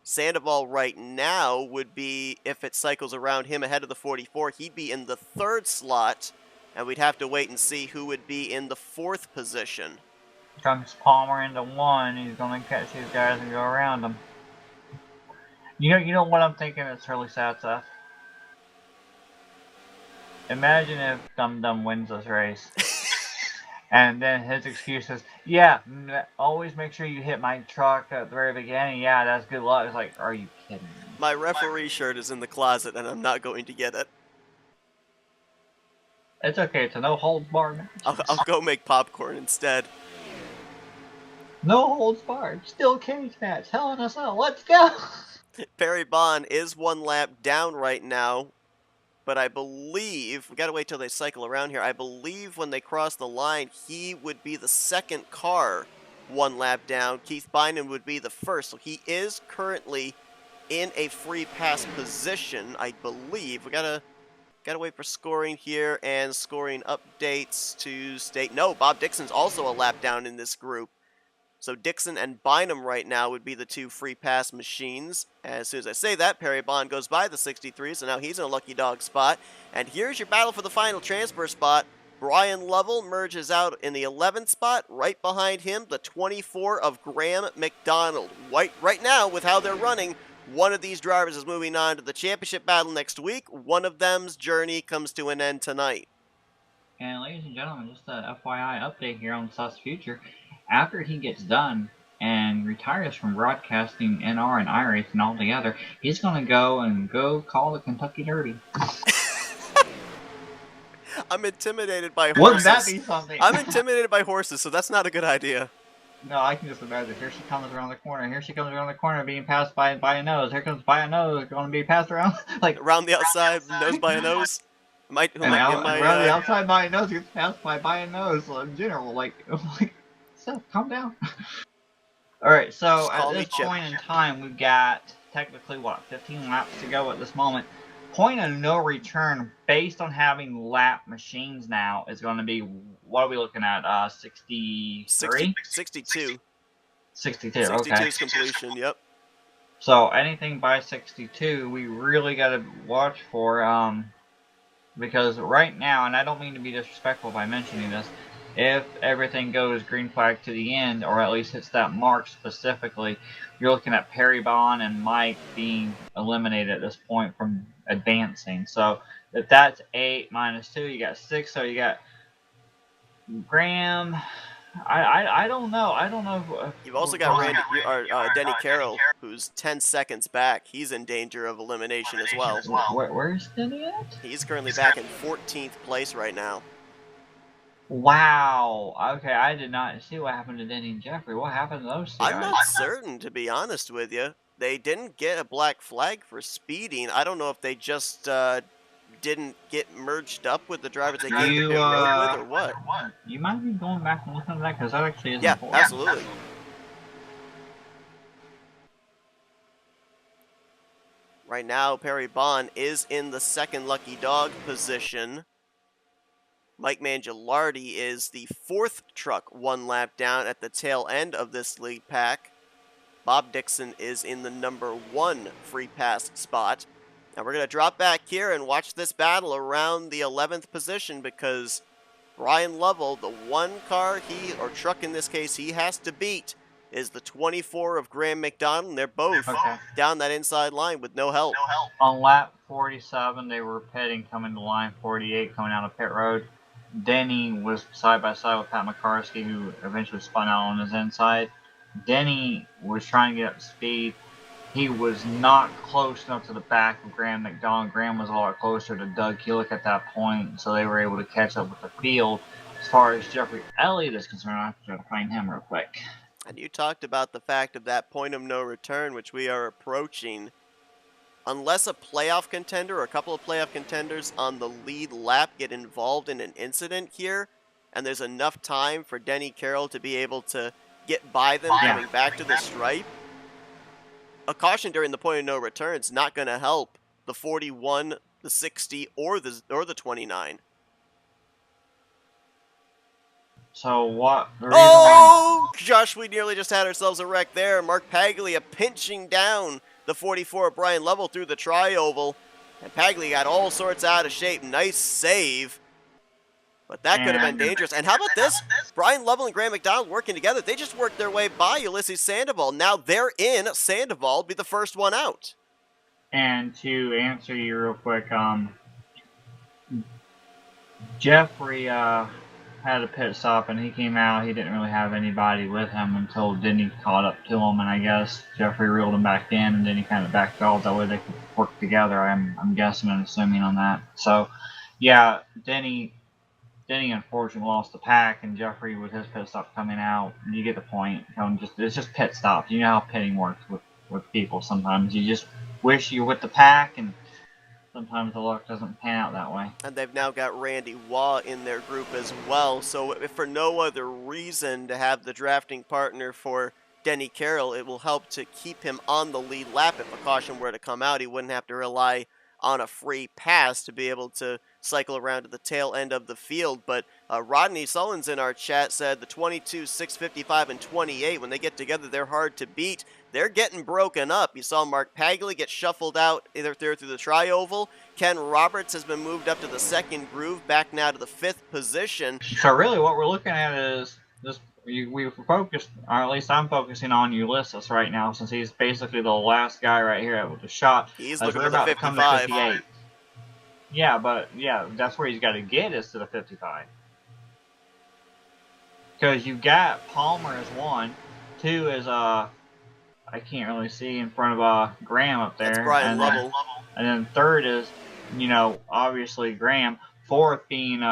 Sandoval right now would be, if it cycles around him ahead of the 44, he'd be in the 3rd slot, and we'd have to wait and see who would be in the 4th position. Comes Palmer into 1, he's gonna catch these guys and go around them. You know what I'm thinking? It's really sad, Seth. Imagine if Dum Dum wins this race. And then his excuse is, yeah, always make sure you hit my truck at the very beginning. Yeah, that's good luck. It's like, are you kidding me? My referee shirt is in the closet, and I'm not going to get it. It's okay. It's a no-holds-barred match. I'll go make popcorn instead. No holds barred. Still cage match. Hell in a Cell. Let's go! Perry Bond is 1 lap down right now. But I believe, we gotta wait till they cycle around here. I believe when they cross the line, he would be the 2nd car 1 lap down. Keith Bynum would be the 1st. So he is currently in a free pass position, I believe. We gotta wait for scoring here and scoring updates to state. No, Bob Dixon's also a lap down in this group. So Dixon and Bynum right now would be the 2 free pass machines. As soon as I say that, Perry Bond goes by the 63, so now he's in a lucky dog spot. And here's your battle for the final transfer spot. Brian Lovell merges out in the 11th spot. Right behind him, the 24 of Graham McDonald. Right now, with how they're running, one of these drivers is moving on to the championship battle next week. One of them's journey comes to an end tonight. And ladies and gentlemen, just a FYI update here on Seth's future. After he gets done and retires from broadcasting NR and iRacing altogether, he's going to go call the Kentucky Derby. I'm intimidated by horses. Wouldn't that be something? I'm intimidated by horses, so that's not a good idea. No, I can just imagine. Here she comes around the corner. Here she comes around the corner, being passed by a nose. Here comes by a nose, going to be passed around like around the outside, nose by a nose. Around the outside by a nose gets passed by a nose. In general, like. So, calm down. Alright, so at this point in time, we've got technically, 15 laps to go at this moment. Point of no return, based on having lap machines now, is going to be, what are we looking at, 63? 62. 62, okay. 62 is completion, yep. So, anything by 62, we really got to watch for, because right now, and I don't mean to be disrespectful by mentioning this, if everything goes green flag to the end, or at least hits that mark specifically, you're looking at Perry Bond and Mike being eliminated at this point from advancing. So if that's 8 minus 2, you got 6. So you got Graham, I don't know. I don't know. You've also got Denny Carroll, who's 10 seconds back. He's in danger of elimination as well. Where's Denny at? He's currently back in 14th place right now. Wow. Okay, I did not see what happened to Denny and Jeffrey. What happened to those two guys? I'm not certain, to be honest with you. They didn't get a black flag for speeding. I don't know if they just didn't get merged up with the drivers they came to pit road with, or what. You might be going back and looking at that, because that actually is important. Yeah, absolutely. Right now, Perry Bond is in the second lucky dog position. Mike Mangialardi is the 4th truck 1 lap down at the tail end of this lead pack. Bob Dixon is in the number 1 free pass spot. Now we're going to drop back here and watch this battle around the 11th position, because Brian Lovell, the one car or truck in this case, he has to beat is the 24 of Graham McDonald, and they're both down that inside line with no help. On lap 47, they were pitting coming to line 48 coming out of pit road. Denny was side by side with Pat McCarskey, who eventually spun out on his inside. Denny was trying to get up to speed. He was not close enough to the back of Graham McDonald. Graham was a lot closer to Doug Kulik at that point, so they were able to catch up with the field. As far as Jeffrey Elliott is concerned, I have to find him real quick. And you talked about the fact of that point of no return, which we are approaching. Unless a playoff contender or a couple of playoff contenders on the lead lap get involved in an incident here, and there's enough time for Denny Carroll to be able to get by them coming back to the stripe, a caution during the point of no return is not going to help the 41, the 60, or the 29. So what? Josh, we nearly just had ourselves a wreck there. Mark Paglia pinching down the 44 of Brian Lovell through the tri-oval. And Paglia got all sorts out of shape. Nice save. But that could have been dangerous. And how about this? Brian Lovell and Graham McDonald working together. They just worked their way by Ulysses Sandoval. Now they're in. Sandoval will be the first one out. And to answer you real quick, Jeffrey had a pit stop, and he came out. He didn't really have anybody with him until Denny caught up to him, and I guess Jeffrey reeled him back in, and then he kind of backed off. That way they could work together, I'm guessing and assuming on that. So, yeah, Denny unfortunately lost the pack, and Jeffrey with his pit stop coming out. You get the point. It's just pit stops. You know how pitting works with people sometimes. You just wish you're with the pack, and sometimes the luck doesn't pan out that way. And they've now got Randy Waugh in their group as well. So if for no other reason to have the drafting partner for Denny Carroll, it will help to keep him on the lead lap. If a caution were to come out, he wouldn't have to rely on a free pass to be able to cycle around to the tail end of the field. But Rodney Sullins in our chat said the 22, 655, and 28, when they get together, they're hard to beat. They're getting broken up. You saw Mark Paglia get shuffled out either through the tri-oval. Ken Roberts has been moved up to the second groove, back now to the 5th position. So really what we're looking at is this. We focused, or at least I'm focusing on Ulysses right now, since he's basically the last guy right here with the shot. He's looking for the 55. Yeah, but yeah, that's where he's got to get, is to the 55. Because you got Palmer as 1, 2 is I can't really see in front of Graham up there. That's Brian Lovell. And then 3rd is, obviously Graham. 4th being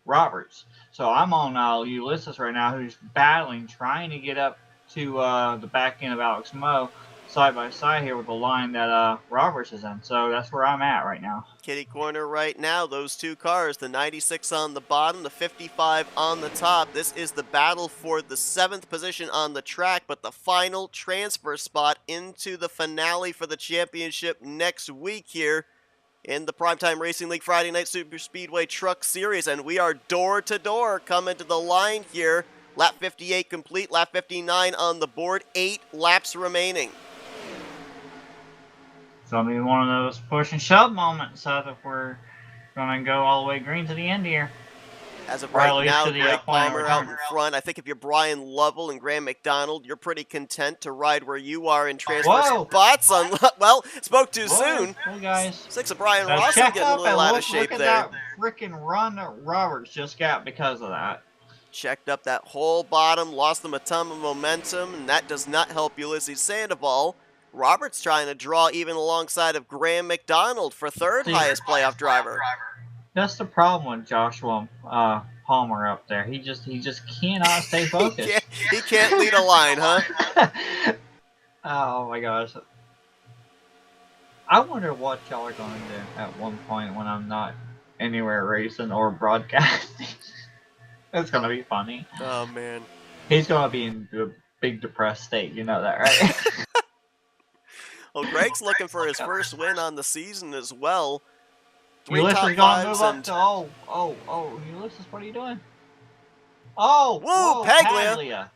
Roberts. So I'm on Ulysses right now, who's battling, trying to get up to the back end of Alex Moe, side by side here with the line that Roberts is in. So that's where I'm at right now. Kitty corner right now, those two cars, the 96 on the bottom, the 55 on the top. This is the battle for the 7th position on the track, but the final transfer spot into the finale for the championship next week here in the Primetime Racing League Friday Night Superspeedway Truck Series. And we are door to door coming to the line here. Lap 58 complete, lap 59 on the board, 8 laps remaining. It's going to be one of those push and shove moments, Seth, if we're going to go all the way green to the end here. As of right now, Greg Palmer out in front. I think if you're Brian Lovell and Graham McDonald, you're pretty content to ride where you are in transfer spots. Well, spoke too soon. Hey guys. 6 of Brian Rossi getting a little out of shape there. Look at that freaking run that Roberts just got because of that. Checked up that whole bottom, lost them a ton of momentum, and that does not help Ulysses Sandoval. Roberts trying to draw even alongside of Graham McDonald for third highest playoff driver. That's the problem with Joshua Palmer up there. He just cannot stay focused. he can't lead a line, huh? Oh my gosh. I wonder what y'all are going to do at one point when I'm not anywhere racing or broadcasting. It's going to be funny. Oh, man. He's going to be in a big depressed state. You know that, right? Well, Greg's looking for his first win on the season as well. Ulysses going to move up to... Ulysses, what are you doing? Whoa, Paglia.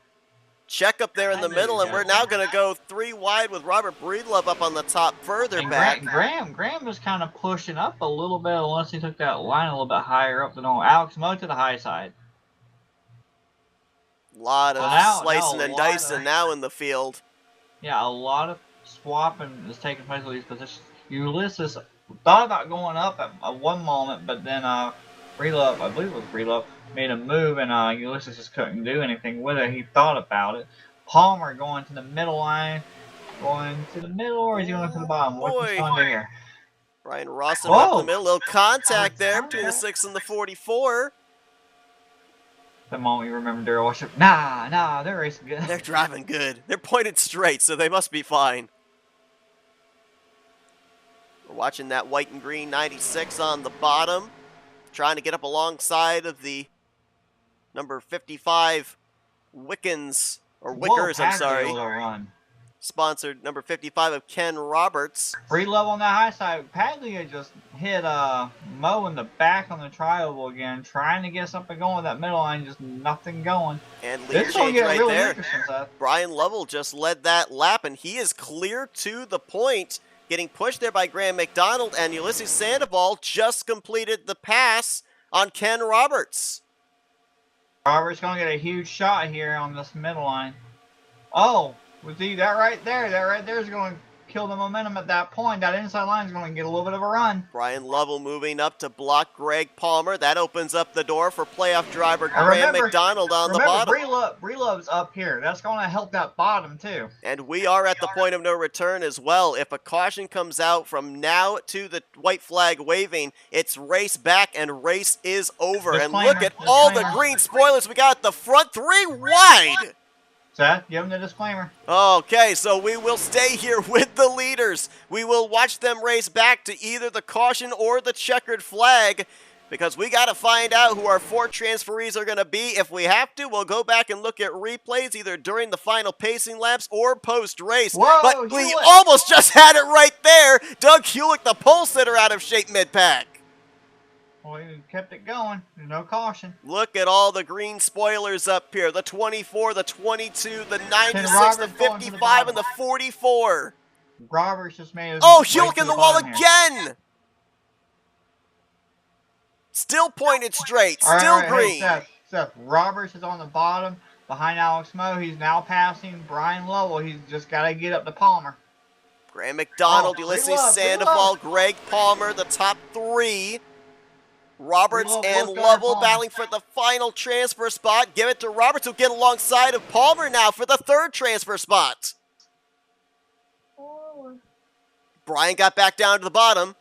Check up there in the middle, and we're now going to go 3 wide with Robert Breedlove up on the top further back. Graham was kind of pushing up a little bit unless he took that line a little bit higher up than normal. Alex Moe to the high side. A lot of slicing and dicing now in the field. Yeah, a lot of swapping is taking place with these positions. Ulysses thought about going up at one moment, but then Breedlove, I believe it was Breedlove, made a move, and Ulysses just couldn't do anything with it. He thought about it. Palmer going to the middle line. Going to the middle, or is he going to the bottom? What's going on here? Brian Rawson up the middle. Little contact there between the 6 and the 44. The moment you remember Daryl Worship. Nah, they're racing good. They're driving good. They're pointed straight, so they must be fine. We're watching that white and green 96 on the bottom. Trying to get up alongside of the number 55 Wickens, or Wickers, I'm sorry. Sponsored number 55 of Ken Roberts. Breedlove on that high side. Paglia just hit Moe in the back on the tri-oval again, trying to get something going with that middle line, just nothing going. And lead change right really there. Brian Lovell just led that lap, and he is clear to the point, getting pushed there by Graham McDonald, and Ulysses Sandoval just completed the pass on Ken Roberts. Roberts going to get a huge shot here on this middle line. Oh, see, that right there is going to kill the momentum at that point. That inside line is going to get a little bit of a run. Brian Lovell moving up to block Greg Palmer. That opens up the door for playoff driver Graham McDonald on the bottom. Breedlove's up here. That's going to help that bottom, too. And we are at the point of no return as well. If a caution comes out from now to the white flag waving, it's race back and race is over. And look at all the green spoilers we got at the front, 3 wide. Seth, give them the disclaimer. Okay, so we will stay here with the leaders. We will watch them race back to either the caution or the checkered flag, because we got to find out who our 4 transferees are going to be. If we have to, we'll go back and look at replays either during the final pacing laps or post-race. But we almost just had it right there. Doug Hewlick, the pole sitter, out of shape mid-pack. Well, he kept it going. There's no caution. Look at all the green spoilers up here. The 24, the 22, the 96, the 55, and the 44. Roberts just made his Hewlick in the wall again! Still pointed straight, still green. Hey, Seth, Roberts is on the bottom behind Alex Moe. He's now passing Brian Lovell. He's just got to get up to Palmer. Graham McDonald, Ulysses Sandoval, Greg Palmer, the top 3. Roberts and Lovell battling for the final transfer spot. Give it to Roberts, who'll get alongside of Palmer now for the 3rd transfer spot. Brian got back down to the bottom.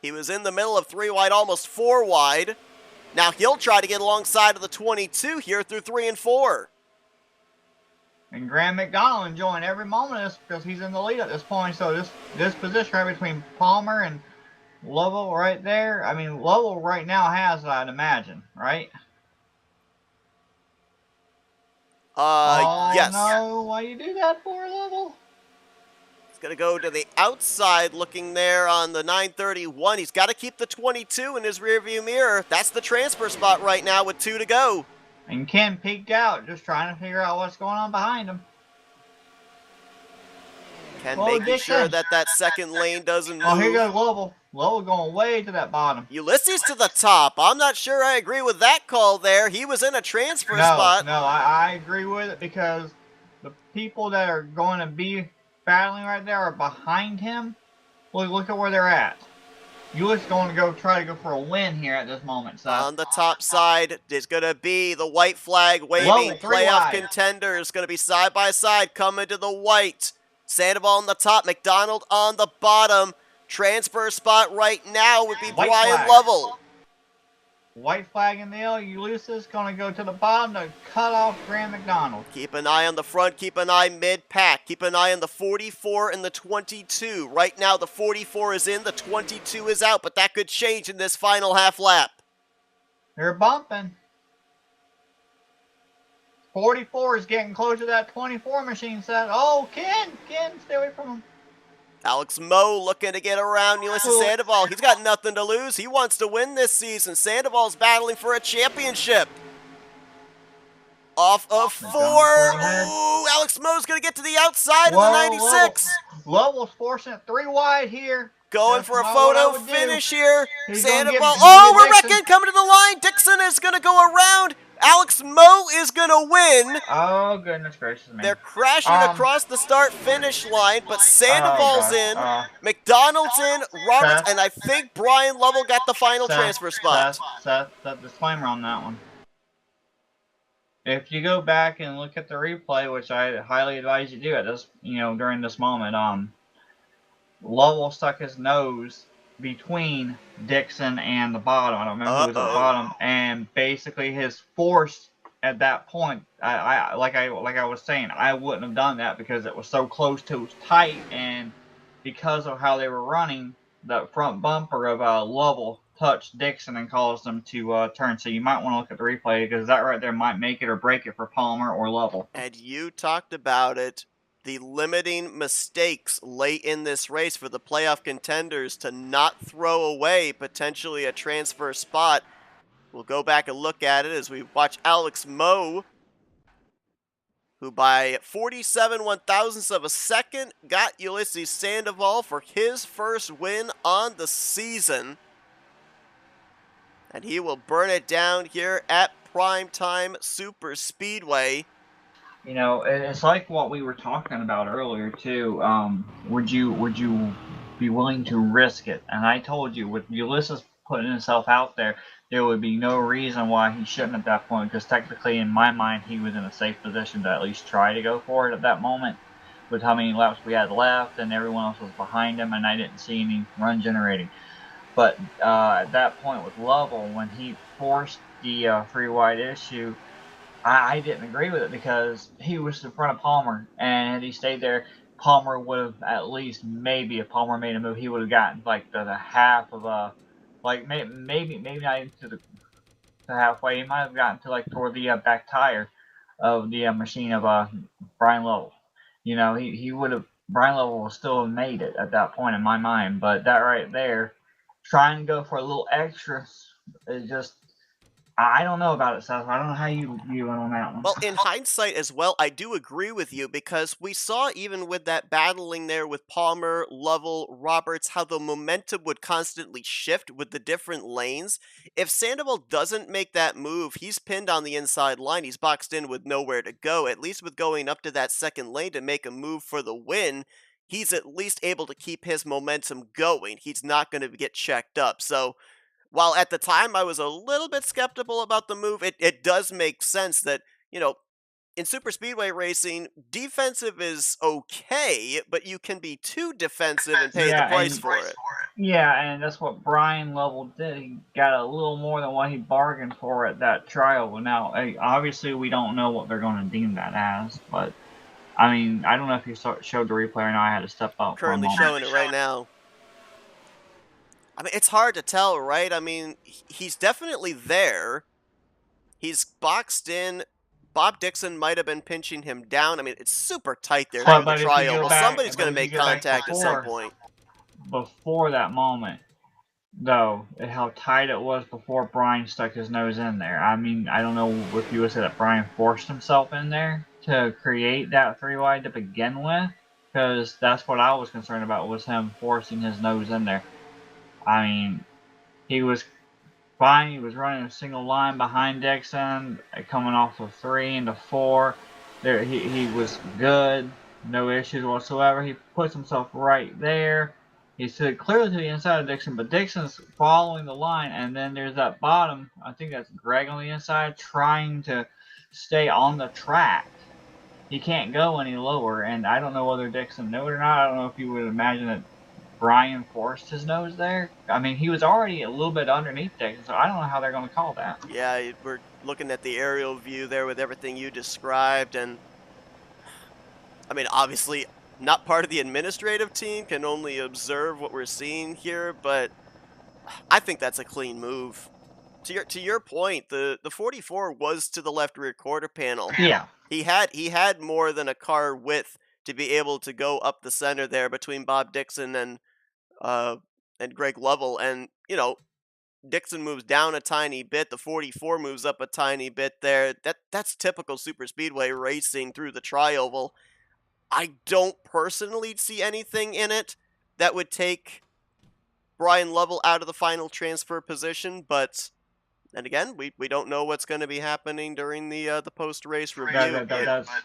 He was in the middle of 3 wide, almost 4 wide. Now he'll try to get alongside of the 22 here through 3 and 4. And Graham McDonald enjoying every moment of this because he's in the lead at this point. So this position right between Palmer and Lovell right there. I mean, Lovell right now has, I'd imagine, right? Yes. No, why you do that for, Lovell? He's going to go to the outside looking there on the 931. He's got to keep the 22 in his rearview mirror. That's the transfer spot right now with 2 to go. And Ken peeked out, just trying to figure out what's going on behind him. Ken making sure that that second lane doesn't move. Here goes Lovell. Lovell going way to that bottom. Ulysses to the top. I'm not sure I agree with that call there. He was in a transfer spot. No, I agree with it because the people that are going to be battling right there are behind him. Look at where they're at. Ulysses going to try to go for a win here at this moment, Seth. On the top side is going to be the white flag waving. Lovell, Playoff contenders going to be side by side coming to the white. Sandoval on the top, McDonald on the bottom. Transfer spot right now would be White Brian flag. Lovell. White flag in the air. Ulysses going to go to the bottom to cut off Graham McDonald. Keep an eye on the front. Keep an eye mid-pack. Keep an eye on the 44 and the 22. Right now, the 44 is in. The 22 is out, but that could change in this final half lap. They're bumping. 44 is getting close to that 24 machine set. Oh, Ken, stay away from him. Alex Moe looking to get around Ulysses Sandoval. He's got nothing to lose. He wants to win this season. Sandoval's battling for a championship. Off of 4. Ooh, Alex Moe's going to get to the outside of the 96. Lovell's forcing it 3 wide here. Going for a photo finish here. Sandoval. We're wrecking coming to the line. Dixon is going to go around. Alex Moe is going to win. Oh, goodness gracious, man. They're crashing across the start-finish line, but Sandoval's in, McDonald's in, Roberts, and I think Brian Lovell got the final transfer spot. Seth, disclaimer on that one. If you go back and look at the replay, which I highly advise you do at this, during this moment, Lovell stuck his nose between Dixon and the bottom. I don't remember who was at the bottom, and basically his force at that point, like I was saying, I wouldn't have done that because it was so close to it tight, and because of how they were running, the front bumper of Lovell touched Dixon and caused them to turn. So you might want to look at the replay because that right there might make it or break it for Palmer or Lovell. And you talked about it. The limiting mistakes late in this race for the playoff contenders to not throw away potentially a transfer spot. We'll go back and look at it as we watch Alex Moe, who by 47 one-thousandths of a second got Ulysses Sandoval for his first win on the season. And he will burn it down here at Primetime Superspeedway. It's like what we were talking about earlier too. Would you be willing to risk it? And I told you, with Ulysses putting himself out there would be no reason why he shouldn't at that point, because technically, in my mind, he was in a safe position to at least try to go for it at that moment, with how many laps we had left, and everyone else was behind him, and I didn't see any run generating. But at that point with Lovell, when he forced the 3 wide issue, I didn't agree with it because he was in front of Palmer, and had he stayed there, Palmer would have at least, maybe if Palmer made a move, he would have gotten like the half of maybe not even to the halfway. He might have gotten to like toward the back tire of the machine of Brian Lovell. He would have. Brian Lovell would still have made it at that point in my mind, but that right there, trying to go for a little extra, is just. I don't know about it, Seth. I don't know how you view it on that one. Well, in hindsight as well, I do agree with you because we saw even with that battling there with Palmer, Lovell, Roberts, how the momentum would constantly shift with the different lanes. If Sandoval doesn't make that move, he's pinned on the inside line. He's boxed in with nowhere to go. At least with going up to that second lane to make a move for the win, he's at least able to keep his momentum going. He's not going to get checked up. So, while at the time I was a little bit skeptical about the move, it does make sense that, in superspeedway racing, defensive is okay, but you can be too defensive and pay the price for it. Yeah, and that's what Brian Lovell did. He got a little more than what he bargained for at that trial. Now, obviously, we don't know what they're going to deem that as, but, I mean, I don't know if you showed the replay or not. I had to step up. Currently showing it right now. I mean, it's hard to tell, right? I mean, he's definitely there. He's boxed in. Bob Dixon might have been pinching him down. I mean, it's super tight there during the trial. Well, somebody's going to make contact at some point. Before that moment, though, how tight it was before Brian stuck his nose in there. I mean, I don't know if you would say that Brian forced himself in there to create that 3 wide to begin with, because that's what I was concerned about, was him forcing his nose in there. I mean, he was fine. He was running a single line behind Dixon, coming off of 3 into 4. He was good, no issues whatsoever. He puts himself right there, He stood clearly to the inside of Dixon, but Dixon's following the line, and then there's that bottom. I think that's Greg on the inside trying to stay on the track. He can't go any lower, and I don't know whether Dixon knew it or not. I don't know if you would imagine that Brian forced his nose there. I mean, he was already a little bit underneath Dixon, so I don't know how they're going to call that. Yeah, we're looking at the aerial view there with everything you described, and I mean, obviously, not part of the administrative team, can only observe what we're seeing here, but I think that's a clean move. To your point, the 44 was to the left rear quarter panel. Yeah. He had more than a car width to be able to go up the center there between Bob Dixon and Greg Lovell, and Dixon moves down a tiny bit, the 44 moves up a tiny bit there. That's typical superspeedway racing through the trioval. I don't personally see anything in it that would take Brian Lovell out of the final transfer position, but and again, we don't know what's going to be happening during the post race review.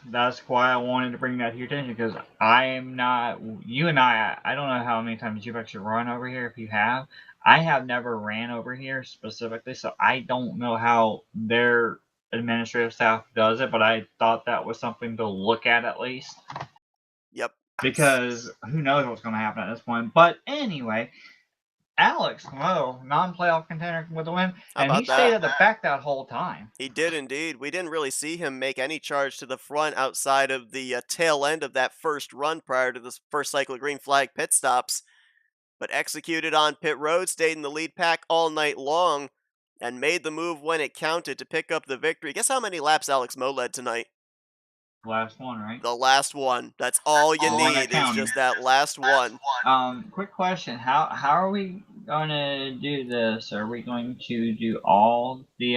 That's why I wanted to bring that to your attention, because I am not. You and I don't know how many times you've actually run over here. If you have, I have never ran over here specifically, so I don't know how their administrative staff does it. But I thought that was something to look at least. Yep. Because who knows what's going to happen at this point. But anyway, Alex Moe, non-playoff contender with the win, and he stayed at the back that whole time. He did indeed. We didn't really see him make any charge to the front outside of the tail end of that first run prior to the first cycle of green flag pit stops, but executed on pit road, stayed in the lead pack all night long, and made the move when it counted to pick up the victory. Guess how many laps Alex Moe led tonight? Last one, right? The last one. That's all you need is just that last one. Quick question. How are we going to do this? Are we going to do all the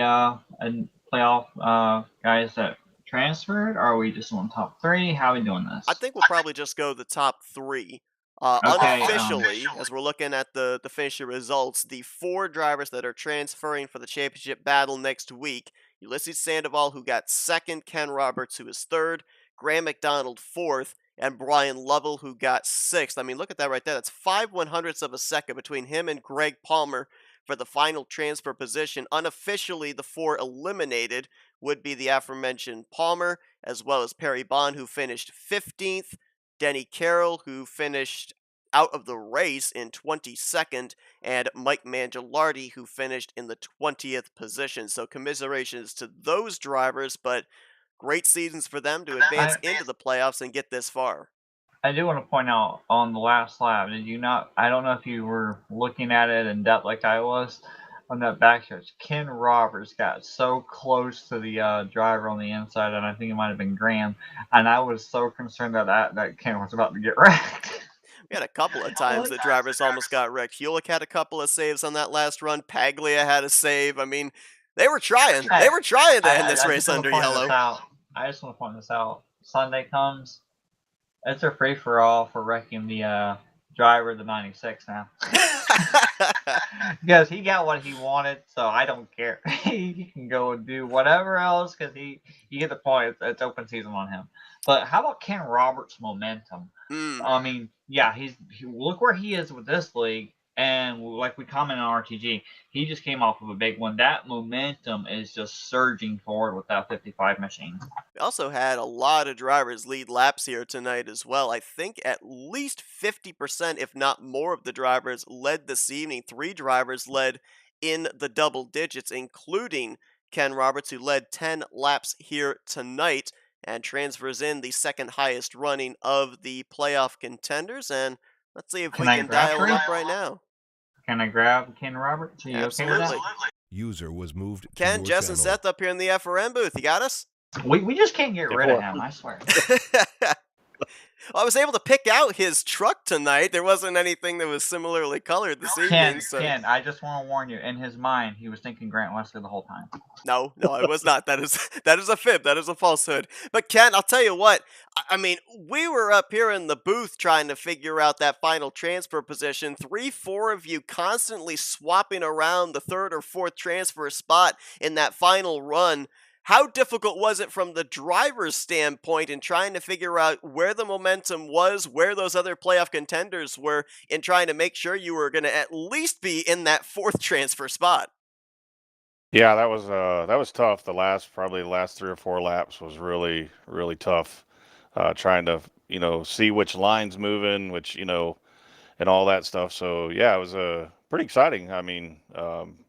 playoff guys that transferred? Or are we just on top 3? How are we doing this? I think we'll probably just go the top 3. Unofficially, as we're looking at the finisher results, the 4 drivers that are transferring for the championship battle next week: Ulysses Sandoval, who got 2nd, Ken Roberts, who is 3rd, Graham McDonald 4th, and Brian Lovell, who got 6th. I mean, look at that right there. That's 5/100ths of a second between him and Greg Palmer for the final transfer position. Unofficially, the 4 eliminated would be the aforementioned Palmer, as well as Perry Bond, who finished 15th, Denny Carroll, who finished out of the race in 22nd, and Mike Mangialardi, who finished in the 20th position. So commiserations to those drivers, but great seasons for them to advance into the playoffs and get this far. I do want to point out on the last lap, did you not? I don't know if you were looking at it in depth like I was on that backstretch. Ken Roberts got so close to the driver on the inside, and I think it might have been Graham, and I was so concerned that Ken was about to get wrecked. We had a couple of times that drivers almost got wrecked. Hewlick had a couple of saves on that last run. Paglia had a save. I mean, they were trying. They were trying to end this race under yellow. I just want to point this out. Sunday comes, it's a free-for-all for wrecking the driver of the 96 now. Because he got what he wanted, so I don't care. He can go and do whatever else, because you get the point. It's open season on him. But how about Ken Roberts' momentum? I mean, yeah, look where he is with this league, and like we commented on RTG, he just came off of a big one. That momentum is just surging forward with that 55 machine. We also had a lot of drivers lead laps here tonight as well. I think at least 50%, if not more, of the drivers led this evening. 3 drivers led in the double digits, including Ken Roberts, who led 10 laps here tonight and transfers in the 2nd highest running of the playoff contenders. And let's see if we can dial it up right now. Can I grab Ken Roberts? Are you Absolutely. okay with that? User was moved. Ken, Jess, and Seth up here in the FRM booth. You got us? We just can't get rid of him, I swear. Well, I was able to pick out his truck tonight. There wasn't anything that was similarly colored this evening. Ken, I just want to warn you. In his mind, he was thinking Grant Wesley the whole time. No, I was not. That is a fib. That is a falsehood. But Ken, I'll tell you what. I mean, we were up here in the booth trying to figure out that final transfer position. 3-4 of you constantly swapping around the 3rd or 4th transfer spot in that final run. How difficult was it from the driver's standpoint in trying to figure out where the momentum was, where those other playoff contenders were, in trying to make sure you were going to at least be in that fourth transfer spot? Yeah, that was tough. Probably the last 3 or 4 laps was really tough. Trying to see which lines moving, which and all that stuff. So yeah, it was pretty exciting. I mean,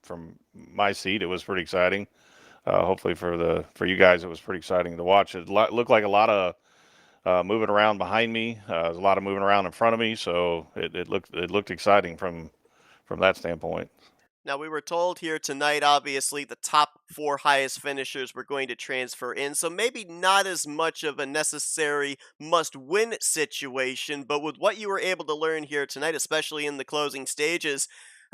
from my seat, it was pretty exciting. Hopefully for you guys, it was pretty exciting to watch. Looked like a lot of moving around behind me. There's a lot of moving around in front of me, so it looked exciting from that standpoint. Now, we were told here tonight, obviously, the top four highest finishers were going to transfer in, so maybe not as much of a necessary must win situation, but with what you were able to learn here tonight, especially in the closing stages,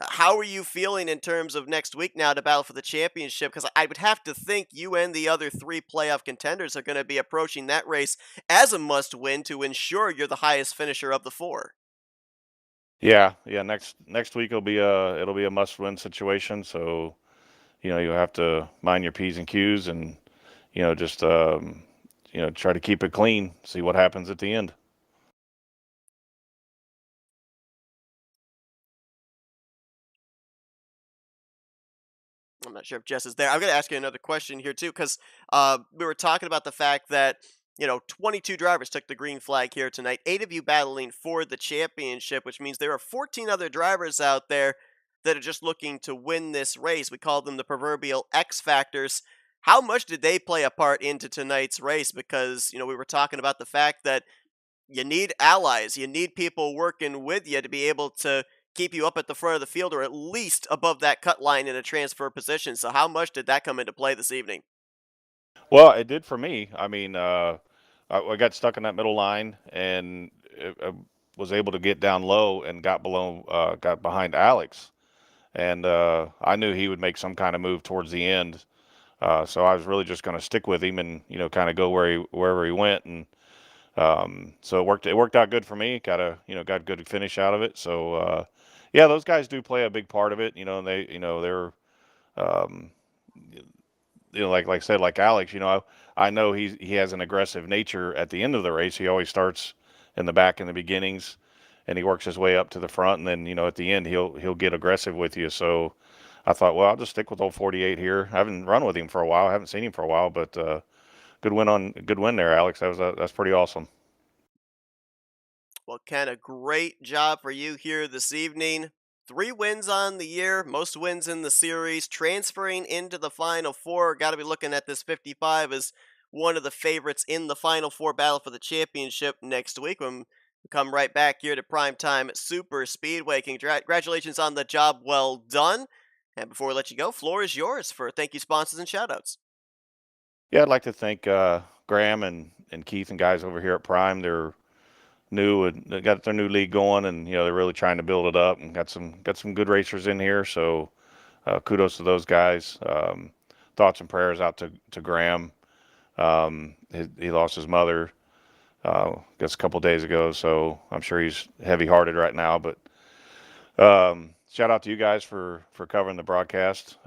how are you feeling in terms of next week now to battle for the championship? Because I would have to think you and the other three playoff contenders are going to be approaching that race as a must win to ensure you're the highest finisher of the four. Yeah, yeah. Next week it'll be a must-win situation. So you have to mind your p's and q's, and just try to keep it clean. See what happens at the end. I'm not sure if Jess is there. I'm going to ask you another question here too, because we were talking about the fact that 22 drivers took the green flag here tonight. 8 of you battling for the championship, which means there are 14 other drivers out there that are just looking to win this race. We call them the proverbial X factors. How much did they play a part into tonight's race? Because we were talking about the fact that you need allies. You need people working with you to be able to keep you up at the front of the field or at least above that cut line in a transfer position. So, how much did that come into play this evening? Well, it did for me. I mean, I got stuck in that middle line, and I was able to get down low and got behind Alex, and I knew he would make some kind of move towards the end. So I was really just going to stick with him and kind of go wherever he went, and so it worked out good for me. Got a good finish out of it. So yeah, those guys do play a big part of it. And they're um, like I said, like Alex. I know he has an aggressive nature at the end of the race. He always starts in the back in the beginnings, and he works his way up to the front, and then at the end he'll get aggressive with you. So I thought, well, I'll just stick with old 48 here. I haven't run with him for a while. I haven't seen him for a while, but good win there, Alex. That's pretty awesome. Well, Ken, a great job for you here this evening. 3 wins on the year, most wins in the series, transferring into the Final Four. Got to be looking at this 55 as one of the favorites in the Final Four battle for the championship next week when we come right back here to Primetime Superspeedway. Congratulations on the job well done. And before we let you go, floor is yours for thank you sponsors and shoutouts. Yeah, I'd like to thank Graham and Keith and guys over here at Prime. They're new and they got their new league going, and they're really trying to build it up and got some good racers in here. So kudos to those guys. Thoughts and prayers out to Graham. He lost his mother just a couple days ago, so I'm sure he's heavy-hearted right now. But shout out to you guys for covering the broadcast.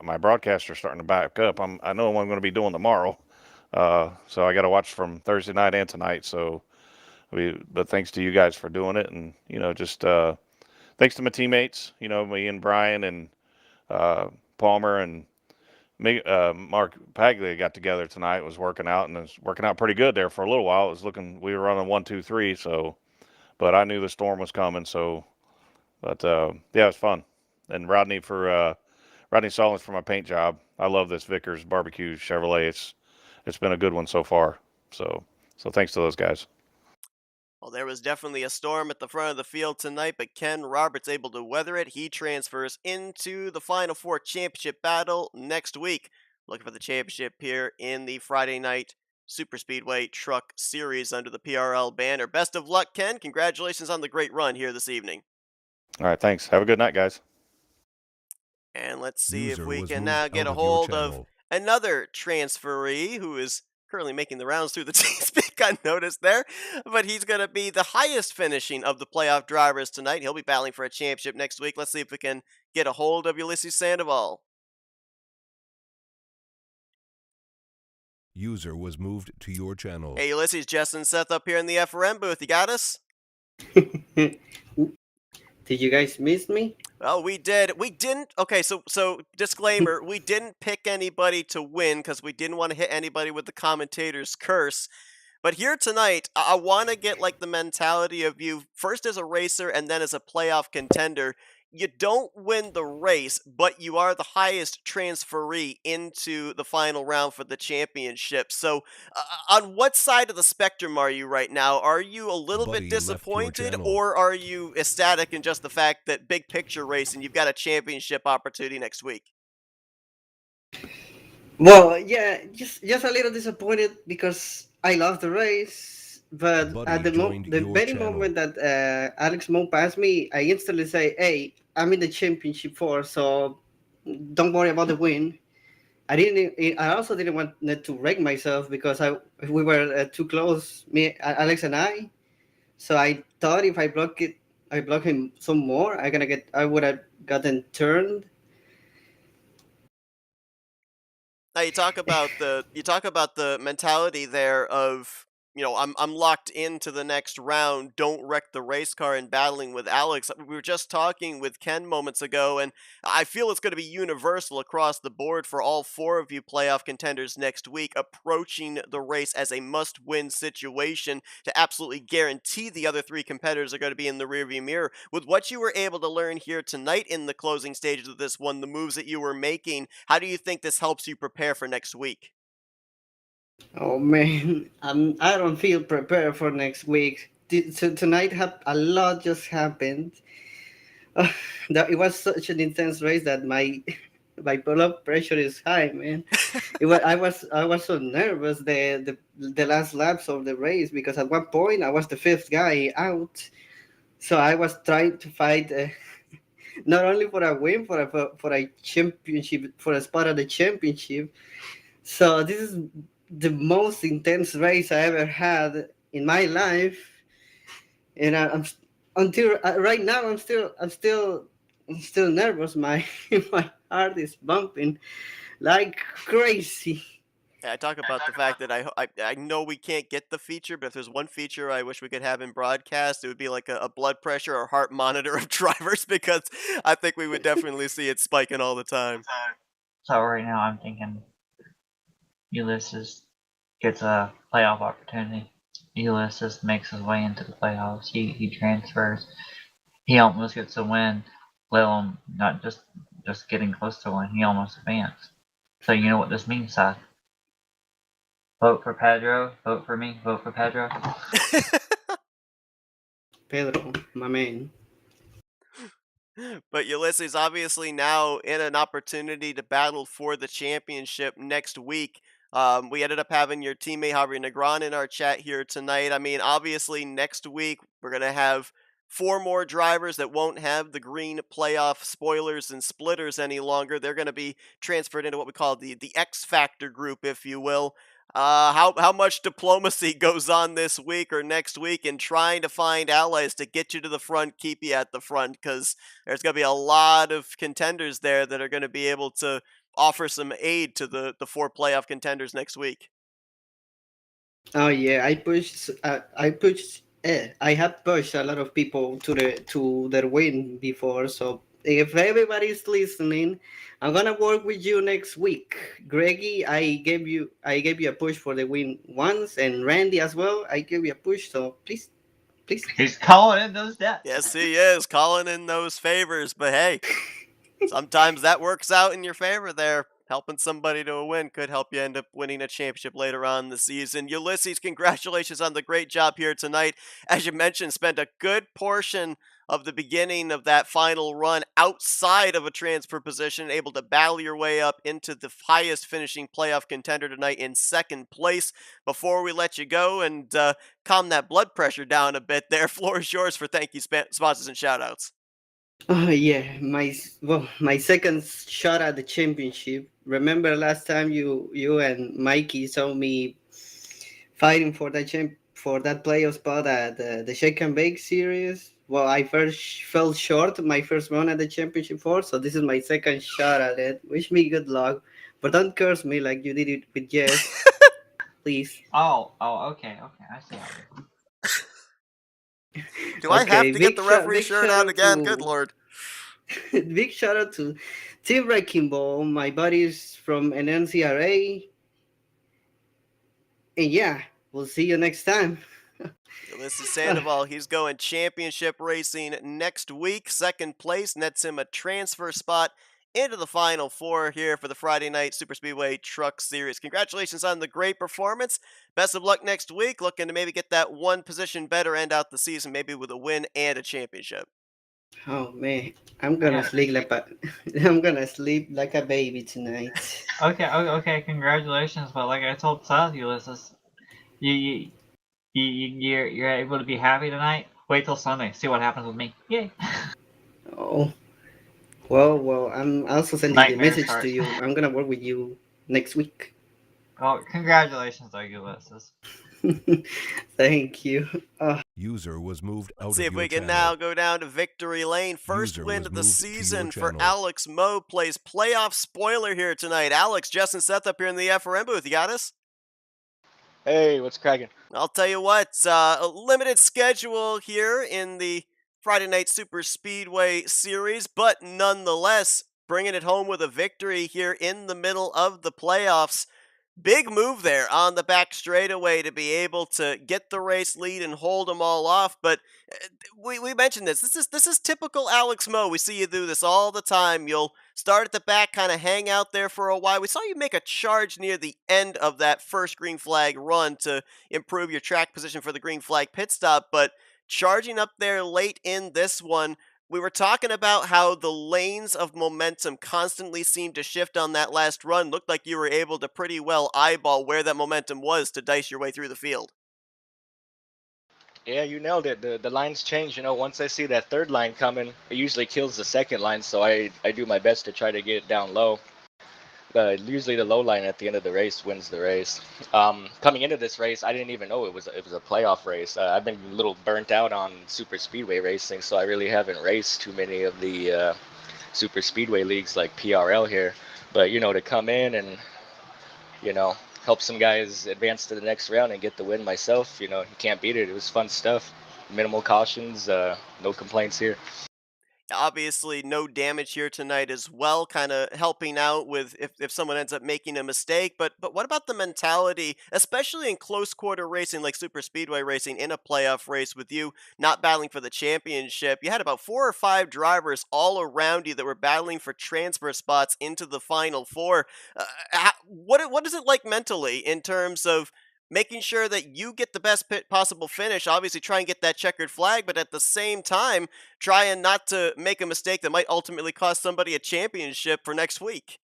My broadcasts are starting to back up. I know what I'm going to be doing tomorrow, so I got to watch from Thursday night and tonight. So but thanks to you guys for doing it, and just thanks to my teammates. Me and Brian and Palmer and me, Mark Paglia got together tonight. Was working out, and it was working out pretty good there for a little while. It was looking we were running 1, 2, 3. So, but I knew the storm was coming. So, but yeah, it was fun. And Rodney Solins for my paint job. I love this Vickers barbecue Chevrolet. It's been a good one so far. So thanks to those guys. Well, there was definitely a storm at the front of the field tonight, but Ken Roberts able to weather it. He transfers into the Final Four championship battle next week. Looking for the championship here in the Friday night Superspeedway Truck Series under the PRL banner. Best of luck, Ken. Congratulations on the great run here this evening. All right, thanks. Have a good night, guys. And let's see if User we was can moved now get out a of your hold of channel. another transferee who is currently making the rounds through the TeamSpeak unnoticed there. But he's going to be the highest finishing of the playoff drivers tonight. He'll be battling for a championship next week. Let's see if we can get a hold of Ulysses Sandoval. User was moved to your channel. Hey, Ulysses, Jess and Seth up here in the FRM booth. You got us? Did you guys miss me? Oh, we did. We didn't. Okay, so disclaimer: we didn't pick anybody to win because we didn't want to hit anybody with the commentator's curse. But here tonight, I want to get like the mentality of you first as a racer and then as a playoff contender. You don't win the race, but you are the highest transferee into the final round for the championship. So, on what side of the spectrum are you right now? Are you a little Buddy bit left your disappointed, channel. or are you ecstatic in just the fact that big picture racing, you've got a championship opportunity next week? Well, yeah, just a little disappointed because I lost the race, but Buddy at joined the your very channel. moment that Alex Mo passed me, I instantly say, "Hey, I'm in the championship four, so don't worry about the win." I also didn't want to wreck myself because we were too close, me, Alex, and I. So I thought if I block him some more, I would have gotten turned. Now you talk about the mentality there of, you know, I'm locked into the next round, don't wreck the race car in battling with Alex. We were just talking with Ken moments ago, and I feel it's going to be universal across the board for all four of you playoff contenders next week, approaching the race as a must-win situation to absolutely guarantee the other three competitors are going to be in the rearview mirror. With what you were able to learn here tonight in the closing stages of this one, the moves that you were making, how do you think this helps you prepare for next week? Oh man, I don't feel prepared for next week. So tonight a lot just happened. That it was such an intense race that my my blood pressure is high, man. I was so nervous the last laps of the race because at one point I was the fifth guy out, so I was trying to fight not only for a win for a championship for a spot at the championship. So this is the most intense race I ever had in my life, and I'm until right now I'm still nervous. My my heart is bumping like crazy. I talk about the fact that I know we can't get the feature, but if there's one feature I wish we could have in broadcast, it would be like a blood pressure or heart monitor of drivers because I think we would definitely see it spiking all the time. So right now I'm thinking Ulysses gets a playoff opportunity. Ulysses makes his way into the playoffs. He transfers. He almost gets a win, let alone not just getting close to one. He almost advanced. So you know what this means, Seth? Vote for Pedro. Vote for me. Vote for Pedro. Pedro, my man. But Ulysses obviously now in an opportunity to battle for the championship next week. We ended up having your teammate Javier Negron in our chat here tonight. I mean, obviously next week we're gonna have four more drivers that won't have the green playoff spoilers and splitters any longer. They're going to be transferred into what we call the X Factor group, if you will. How much diplomacy goes on this week or next week in trying to find allies to get you to the front, keep you at the front? Because there's going to be a lot of contenders there that are going to be able to offer some aid to the four playoff contenders next week. Oh yeah, I have pushed a lot of people to their win before. So if everybody's listening, I'm gonna work with you next week. Greggy, I gave you a push for the win once, and Randy as well. I gave you a push. So please. He's calling in those debts. Yes, he is calling in those favors, but hey, sometimes that works out in your favor there. Helping somebody to a win could help you end up winning a championship later on in the season. Ulysses, congratulations on the great job here tonight. As you mentioned, spent a good portion of the beginning of that final run outside of a transfer position, able to battle your way up into the highest finishing playoff contender tonight in second place. Before we let you go and calm that blood pressure down a bit there, floor is yours for thank you sponsors and shoutouts. Oh yeah, my second shot at the championship. Remember last time you and Mikey saw me fighting for for that playoff spot at the Shake and Bake series. Well, I first fell short my first run at the championship four, so this is my second shot at it. Wish me good luck, but don't curse me like you did it with Jess. please. Oh, okay. I see how it is. Do I have to get the referee big shirt shout out out again? Good to lord. big shout out to Team Wrecking Ball, my buddies from NCRA, and yeah, we'll see you next time. Ulysses Sandoval, he's going championship racing next week. Second place nets him a transfer spot into the Final Four here for the Friday Night Superspeedway Truck Series. Congratulations on the great performance. Best of luck next week. Looking to maybe get that one position better, end out the season, maybe with a win and a championship. Oh man, I'm gonna Yeah. sleep like a I'm gonna sleep like a baby tonight. Okay. Congratulations, but like I told Seth, Ulysses, you're able to be happy tonight. Wait till Sunday, see what happens with me. Yay! Oh well, I'm also sending the Nightmare message to starts. you. I'm gonna work with you next week. Oh, congratulations, though, Ulysses. Thank you. User was moved out Let's see of if your we can channel. now go down to victory lane. First User win was of the moved to your season for channel. Alex Moe. Plays playoff spoiler here tonight. Alex, Jess, and Seth up here in the FRM booth. You got us? Hey, what's cracking? I'll tell you what, a limited schedule here in the Friday Night Super Speedway series, but nonetheless, bringing it home with a victory here in the middle of the playoffs. Big move there on the back straightaway to be able to get the race lead and hold them all off. But we mentioned this. This is typical Alex Moe. We see you do this all the time. You'll start at the back, kind of hang out there for a while. We saw you make a charge near the end of that first green flag run to improve your track position for the green flag pit stop. But charging up there late in this one, we were talking about how the lanes of momentum constantly seemed to shift on that last run. Looked like you were able to pretty well eyeball where that momentum was to dice your way through the field. Yeah, you nailed it. The lines change. Once I see that third line coming, it usually kills the second line. So I do my best to try to get it down low. Usually the low line at the end of the race wins the race. Coming into this race, I didn't even know it was a playoff race. I've been a little burnt out on super speedway racing, so I really haven't raced too many of the super speedway leagues like PRL here. But to come in and help some guys advance to the next round and get the win myself, you can't beat it. It was fun stuff. Minimal cautions, no complaints here. Obviously, no damage here tonight as well, kind of helping out with if someone ends up making a mistake. But what about the mentality, especially in close quarter racing like super speedway racing in a playoff race with you not battling for the championship? You had about 4 or 5 drivers all around you that were battling for transfer spots into the final four. What is it like mentally in terms of making sure that you get the best possible finish, obviously try and get that checkered flag, but at the same time, trying not to make a mistake that might ultimately cost somebody a championship for next week?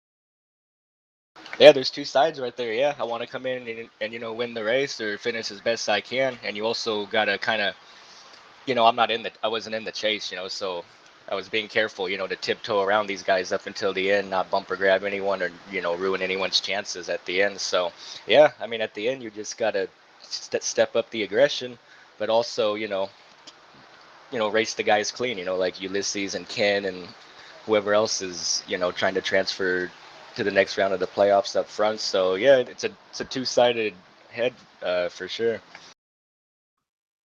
Yeah, there's two sides right there. Yeah, I want to come in and win the race or finish as best I can. And you also got to kind of, I wasn't in the chase, so I was being careful, to tiptoe around these guys up until the end, not bumper grab anyone or, ruin anyone's chances at the end. So, yeah, I mean, at the end, you just got to step up the aggression, but also, race the guys clean, like Ulysses and Ken and whoever else is, trying to transfer to the next round of the playoffs up front. So, yeah, it's a two-sided head for sure.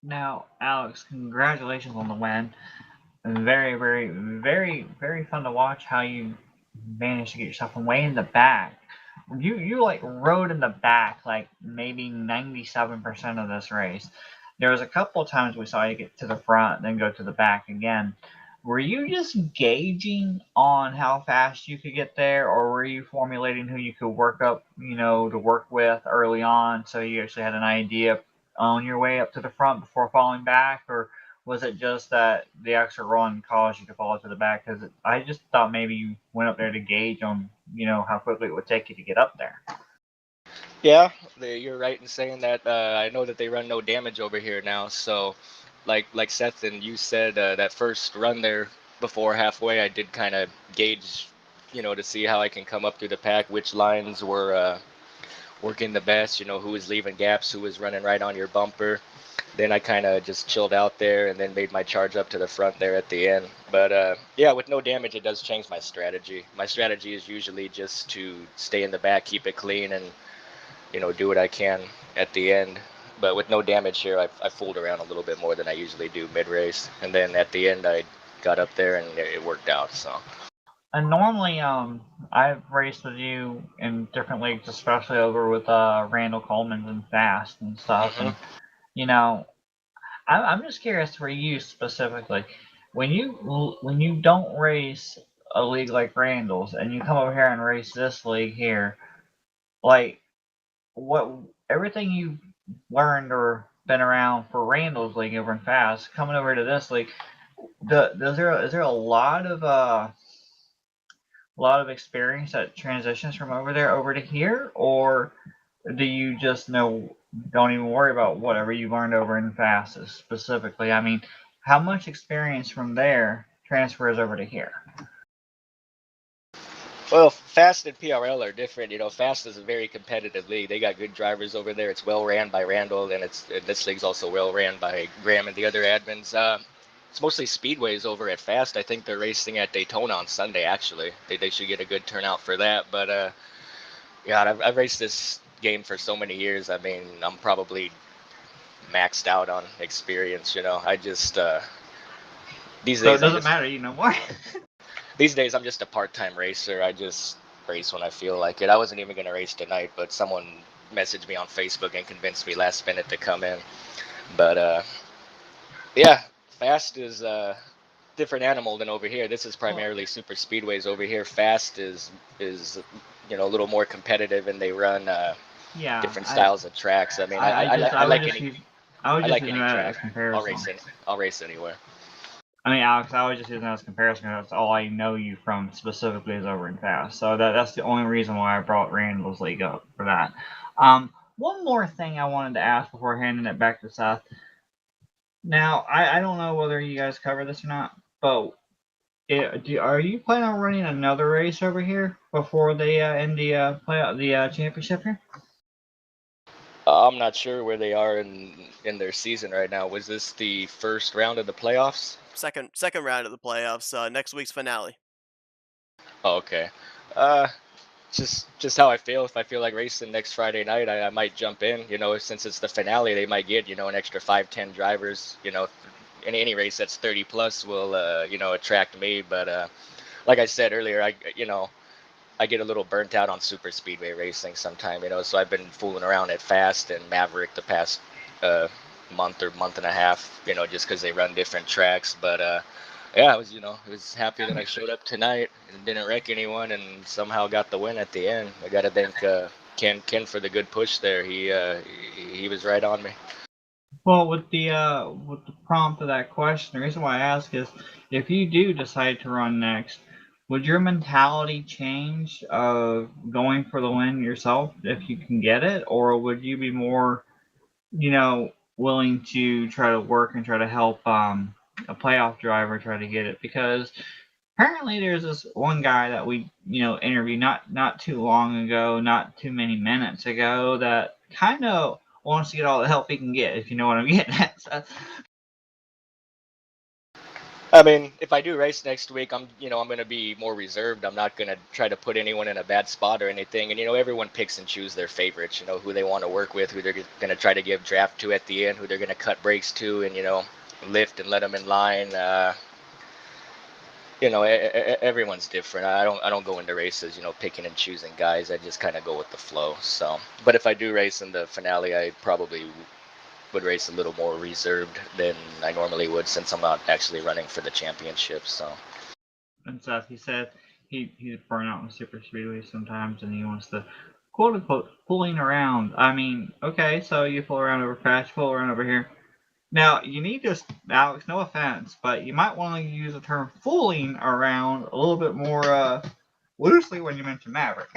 Now, Alex, congratulations on the win. Very fun to watch how you managed to get yourself from way in the back. You like rode in the back like maybe 97% of this race. There was a couple of times we saw you get to the front, then go to the back again. Were you just gauging on how fast you could get there, or were you formulating who you could work up, to work with early on, so you actually had an idea on your way up to the front before falling back, or was it just that the extra run caused you to fall to the back? Because I just thought maybe you went up there to gauge on, how quickly it would take you to get up there. Yeah, you're right in saying that. I know that they run no damage over here now. So, like Seth and you said, that first run there before halfway, I did kind of gauge, to see how I can come up through the pack, which lines were working the best, who was leaving gaps, who was running right on your bumper. Then I kind of just chilled out there and then made my charge up to the front there at the end. But yeah, with no damage, it does change my strategy. My strategy is usually just to stay in the back, keep it clean, and do what I can at the end. But with no damage here, I fooled around a little bit more than I usually do mid-race, and then at the end I got up there and it worked out. So. And normally, I've raced with you in different leagues, especially over with Randall Coleman and Fast and stuff. Mhm. And I'm just curious for you specifically, when you don't race a league like Randall's and you come over here and race this league here, like what everything you've learned or been around for Randall's league over in Fast, coming over to this league, is there a lot of experience that transitions from over there over to here, or do you just don't even worry about whatever you learned over in Fast specifically? I mean, how much experience from there transfers over to here? Well, Fast and PRL are different. Fast is a very competitive league. They got good drivers over there. It's well ran by Randall, and this league's also well ran by Graham and the other admins. It's mostly speedways over at Fast. I think they're racing at Daytona on Sunday. Actually, they should get a good turnout for that. But yeah, I've raced this game for so many years. I mean, I'm probably maxed out on experience. I just these So it days doesn't matter, what? These days I'm just a part-time racer. I just race when I feel like it. I wasn't even going to race tonight, but someone messaged me on Facebook and convinced me last minute to come in. But yeah, Fast is a different animal than over here. This is primarily super speedways over here. Fast is a little more competitive, and they run different styles of tracks. I mean, I like any as track. comparison. I'll race anywhere. I mean, Alex, I was just using that as comparison because that's all I know you from specifically is over in Fast. So that's the only reason why I brought Randall's League up for that. One more thing I wanted to ask before handing it back to Seth. Now, I don't know whether you guys cover this or not, but are you planning on running another race over here before they end the championship here? I'm not sure where they are in their season right now. Was this the first round of the playoffs? Second round of the playoffs. Next week's finale. Oh, okay. Uh, just how I feel. If I feel like racing next Friday night, I might jump in. Since it's the finale, they might get an extra 5-10 drivers. In any race that's 30 plus will attract me. But like I said earlier, I get a little burnt out on super speedway racing sometime. So I've been fooling around at Fast and Maverick the past month or month and a half. Just because they run different tracks. But yeah, I was happy that I showed up tonight and didn't wreck anyone and somehow got the win at the end. I got to thank Ken for the good push there. He was right on me. Well, with the prompt of that question, the reason why I ask is, if you do decide to run next, would your mentality change of going for the win yourself if you can get it, or would you be more, willing to try to work and try to help a playoff driver try to get it? Because apparently there's this one guy that we interviewed not too long ago, not too many minutes ago, that kind of wants to get all the help he can get, if you know what I'm getting at. So, I mean, if I do race next week, I'm going to be more reserved. I'm not going to try to put anyone in a bad spot or anything. And everyone picks and chooses their favorites. Who they want to work with, who they're going to try to give draft to at the end, who they're going to cut brakes to, and lift and let them in line. Everyone's different. I don't go into races, picking and choosing guys. I just kind of go with the flow. So, but if I do race in the finale, I probably would race a little more reserved than I normally would, since I'm not actually running for the championship. So. and Seth, he said he's burnt out in super speedway sometimes, and he wants to quote unquote fooling around. I mean, okay, so you fool around over Fast, you fool around over here. Now, you need to, Alex, no offense, but you might want to use the term fooling around a little bit more loosely when you mention Maverick.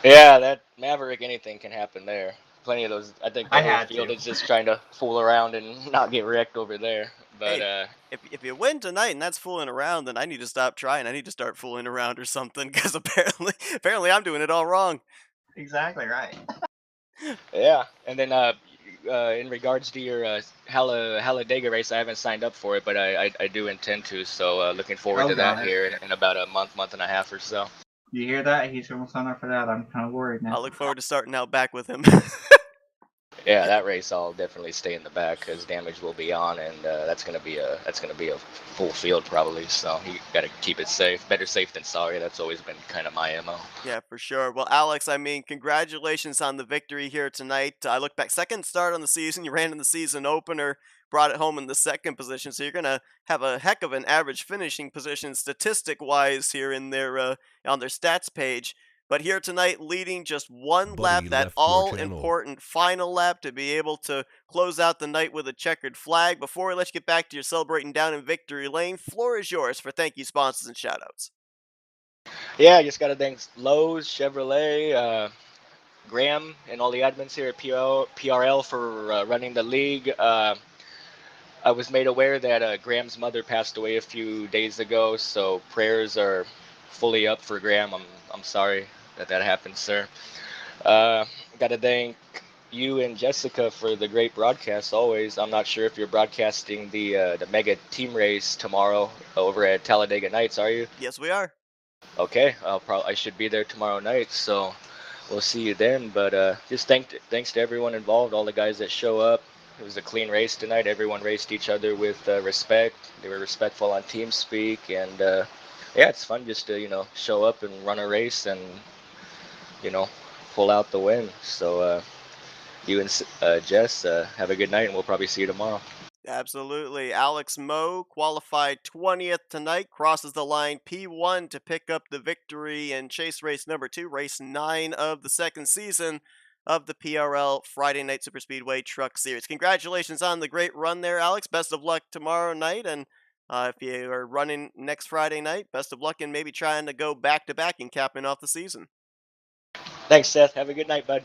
Yeah, that Maverick, anything can happen there. Plenty of those. I think the whole field to. is just trying to fool around and not get wrecked over there. But Hey, if you win tonight and that's fooling around, then I need to stop trying. I need to start fooling around or something, because apparently I'm doing it all wrong. Exactly right. yeah, and then in regards to your Halladega race, I haven't signed up for it, but I do intend to. So looking forward to that here in about a month and a half or so. You hear that? He's going to sign up for that. I'm kind of worried now. I look forward to starting out back with him. Yeah, that race I'll definitely stay in the back because damage will be on, and that's gonna be a full field probably. So you got to keep it safe. Better safe than sorry. That's always been kind of my MO. Yeah, for sure. Well, Alex, I mean, congratulations on the victory here tonight. I look back, second start on the season. You ran in the season opener, brought it home in the second position. So you're going to have a heck of an average finishing position statistic-wise here in their on their stats page. But here tonight, leading just one lap, Buddy that left your all-important final lap to be able to close out the night with a checkered flag. Before we let you get back to your celebrating down in victory lane, floor is yours for thank you, sponsors, and shout-outs. Yeah, I just gotta thank Lowe's, Chevrolet, Graham, and all the admins here at PRL for running the league. I was made aware that Graham's mother passed away a few days ago, so prayers are fully up for Graham. I'm sorry that happened, sir. Gotta thank you and Jessica for the great broadcast always. I'm not sure if you're broadcasting the mega team race tomorrow over at Talladega Nights, are you? Yes, we are. Okay, I should be there tomorrow night, so we'll see you then. But just thanks to everyone involved, all the guys that show up. It was a clean race tonight. Everyone raced each other with respect. They were respectful on TeamSpeak, and yeah, it's fun just to show up and run a race and pull out the win. So you and Jess have a good night, and we'll probably see you tomorrow. Absolutely. Alex Moe qualified 20th tonight, crosses the line P1 to pick up the victory in chase race number 2, race 9 of the second season of the PRL Friday Night Superspeedway Truck Series. Congratulations on the great run there, Alex. Best of luck tomorrow night, and if you are running next Friday night, best of luck in maybe trying to go back-to-back and capping off the season. Thanks, Seth. Have a good night, bud.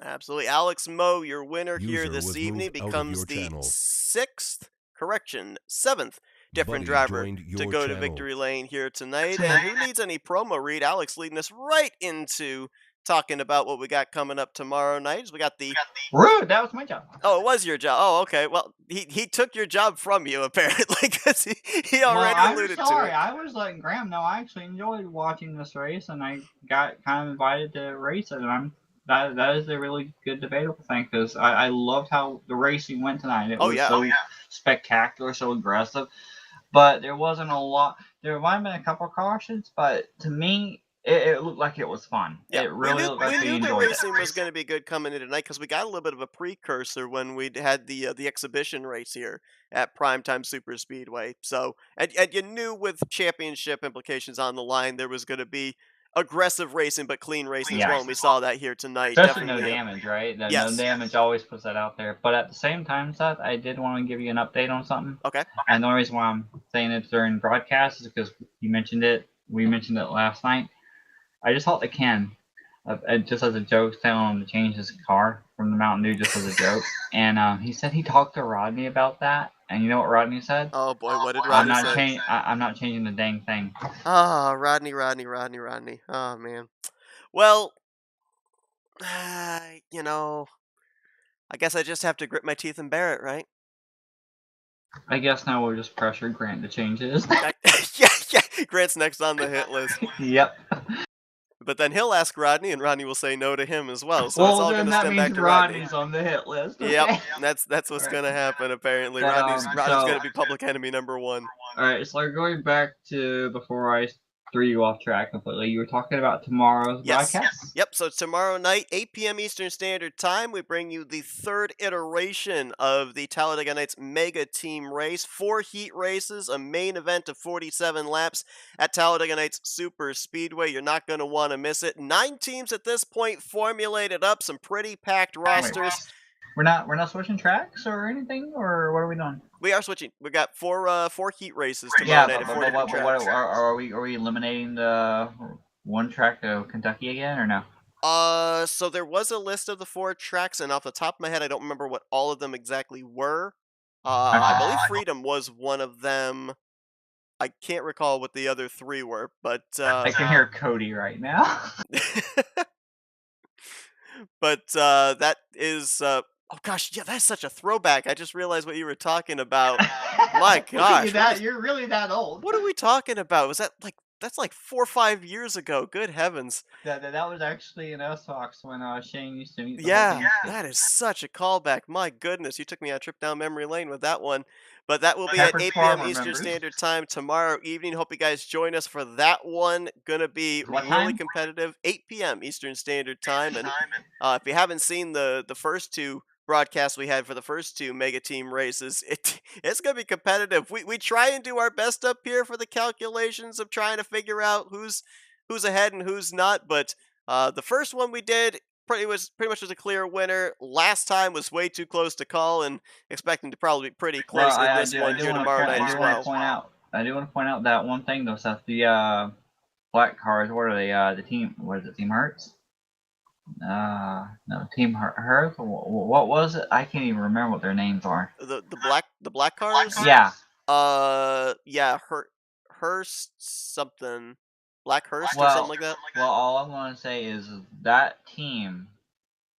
Absolutely. Alex Moe, your winner here User this was evening, moved out of becomes your the channel. seventh different Buddy driver joined to your go to channel. victory lane here tonight. And who needs any promo read? Alex leading us right into talking about what we got coming up tomorrow night. We got the... Rude, that was my job. Oh, it was your job. Oh, okay. Well, he took your job from you, apparently, because he already alluded to it. I was letting Graham know I actually enjoyed watching this race, and I got kind of invited to race it, and that is a really good debatable thing, because I loved how the racing went tonight. It was so spectacular, so aggressive, but there wasn't a lot. There might have been a couple of cautions, but to me, it looked like it was fun. Yeah, it really looked like we we knew the enjoyed racing it. was going to be good coming in tonight because we got a little bit of a precursor when we had the exhibition race here at Primetime Superspeedway. So, and you knew with championship implications on the line, there was going to be aggressive racing but clean racing as well, and we saw that here tonight. Especially definitely. no damage, right? Yes. No damage always puts that out there. But at the same time, Seth, I did want to give you an update on something. Okay. And the only reason why I'm saying it during broadcast is because you mentioned it. We mentioned it last night. I just talked to Ken, just as a joke, telling him to change his car from the Mountain Dew just as a joke. And he said he talked to Rodney about that. And you know what Rodney said? Oh boy, what did Rodney say? I'm not changing the dang thing. Ah, Rodney. Oh man. Well, you know, I guess I just have to grit my teeth and bear it, right? I guess now we'll just pressure Grant to change his. yeah. Grant's next on the hit list. Yep. But then he'll ask Rodney, and Rodney will say no to him as well. So well, it's all going to stem back to Rodney's on the hit list. Okay? Yep, that's what's going to happen. Apparently, Rodney's going to be public enemy number 1. All right, so going back to before I threw you off track completely, you were talking about tomorrow's broadcast? Yep, so tomorrow night, 8 p.m. Eastern Standard Time, we bring you the third iteration of the Talladega Nights Mega Team Race. 4 heat races, a main event of 47 laps at Talladega Nights Superspeedway. You're not going to want to miss it. 9 teams at this point formulated up, some pretty packed rosters. We're not switching tracks or anything, or what are we doing? We are switching. We got four heat races tomorrow night at 4 different tracks. Are we eliminating the one track to Kentucky again, or no? So there was a list of the 4 tracks, and off the top of my head, I don't remember what all of them exactly were. I believe Freedom was one of them. I can't recall what the other 3 were, but I can hear Cody right now. But that is oh gosh, yeah, that's such a throwback. I just realized what you were talking about. My gosh. You're really that old. What are we talking about? Was that like that's like 4 or 5 years ago. Good heavens. That was actually in S-Fox when Shane used to meet the whole Yeah, team. that is such a callback. My goodness, you took me on a trip down memory lane with that one. But that will be at Pepperidge 8 Farm p.m. Eastern remembers. Standard Time tomorrow evening. Hope you guys join us for that one. Gonna be What really time? competitive. 8 p.m. Eastern Standard Time. And if you haven't seen the first two broadcasts we had for the first two mega team races, it's gonna be competitive. We try and do our best up here for the calculations of trying to figure out who's ahead and who's not. But the first one we did pretty much was a clear winner. Last time was way too close to call, and expecting to probably be pretty close in this one here tomorrow night as well. I do want to point out that one thing though, Seth. The black cars. What are they? The team. What is it? Team Hertz? No, Team Hertz. What was it? I can't even remember what their names are. The black cars. Yeah. Yeah. Hearst something. Black Hearst or Well, something like that. Well, all I'm going to say is that team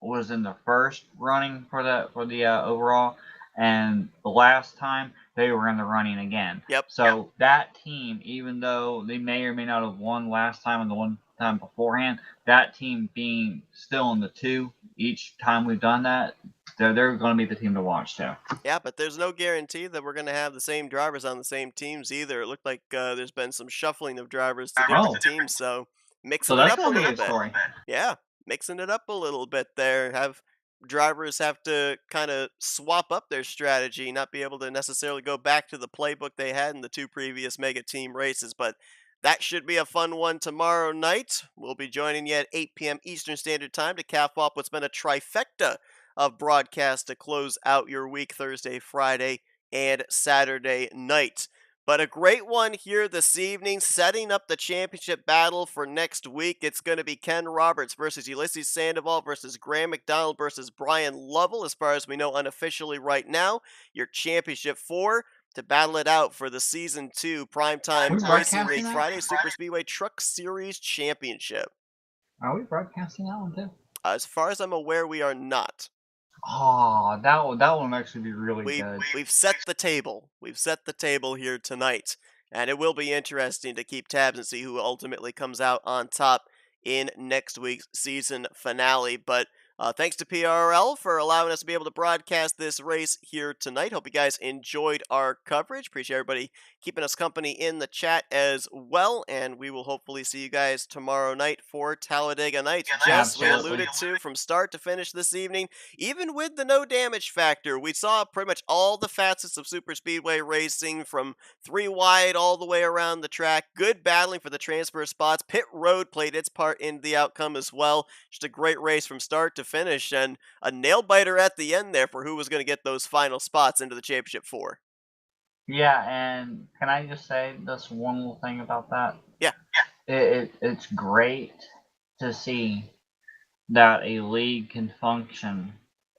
was in the first running for the overall, and the last time they were in the running again. Yep. So that team, even though they may or may not have won last time and the one time beforehand, that team being still in the two each time we've done that, they're going to be the team to watch too. Yeah, but there's no guarantee that we're going to have the same drivers on the same teams either. It looked like there's been some shuffling of drivers to different teams, so mixing it up a little bit. Story. Yeah, mixing it up a little bit there. Have drivers have to kind of swap up their strategy, not be able to necessarily go back to the playbook they had in the two previous mega team races, but that should be a fun one tomorrow night. We'll be joining you at 8 p.m. Eastern Standard Time to cap off what's been a trifecta of broadcasts to close out your week Thursday, Friday, and Saturday night. But a great one here this evening, setting up the championship battle for next week. It's going to be Ken Roberts versus Ulysses Sandoval versus Graham McDonald versus Brian Lovell, as far as we know unofficially right now. Your championship 4 to battle it out for the Season 2 Primetime Racing League Friday Superspeedway Truck Series Championship. Are we broadcasting that one too? As far as I'm aware, we are not. Oh, that one actually be really good. We've set the table. We've set the table here tonight, and it will be interesting to keep tabs and see who ultimately comes out on top in next week's season finale. But thanks to PRL for allowing us to be able to broadcast this race here tonight. Hope you guys enjoyed our coverage. Appreciate everybody keeping us company in the chat as well, and we will hopefully see you guys tomorrow night for Talladega Nights. Jess, we alluded to from start to finish this evening, even with the no damage factor, we saw pretty much all the facets of Superspeedway racing from 3 wide all the way around the track. Good battling for the transfer spots. Pit Road played its part in the outcome as well. Just a great race from start to finish, and a nail biter at the end there for who was going to get those final spots into the championship 4. Yeah, and can I just say this one little thing about that? Yeah. It's great to see that a league can function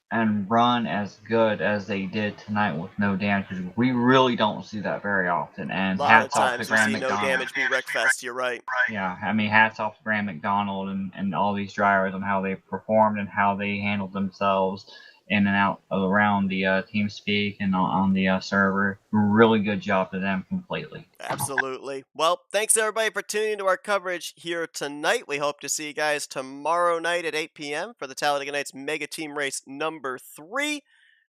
and run as good as they did tonight with no damage, because we really don't see that very often. And a lot hats of off to times we Graham see no McDonald. damage be Wreckfest, you're right. Yeah, I mean, hats off to Graham McDonald and all these drivers on how they performed and how they handled themselves in and out around the TeamSpeak and on the server. Really good job to them completely. Absolutely. Well, thanks everybody for tuning into our coverage here tonight. We hope to see you guys tomorrow night at 8 p.m. for the Talladega Nights Mega Team Race number 3.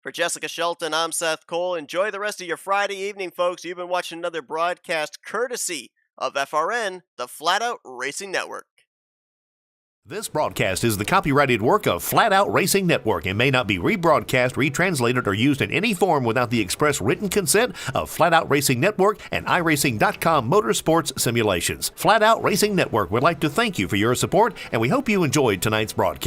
For Jessica Shelton, I'm Seth Cole. Enjoy the rest of your Friday evening, folks. You've been watching another broadcast courtesy of FRN, the Flatout Racing Network. This broadcast is the copyrighted work of Flatout Racing Network and may not be rebroadcast, retranslated, or used in any form without the express written consent of Flatout Racing Network and iRacing.com Motorsports Simulations. Flatout Racing Network would like to thank you for your support, and we hope you enjoyed tonight's broadcast.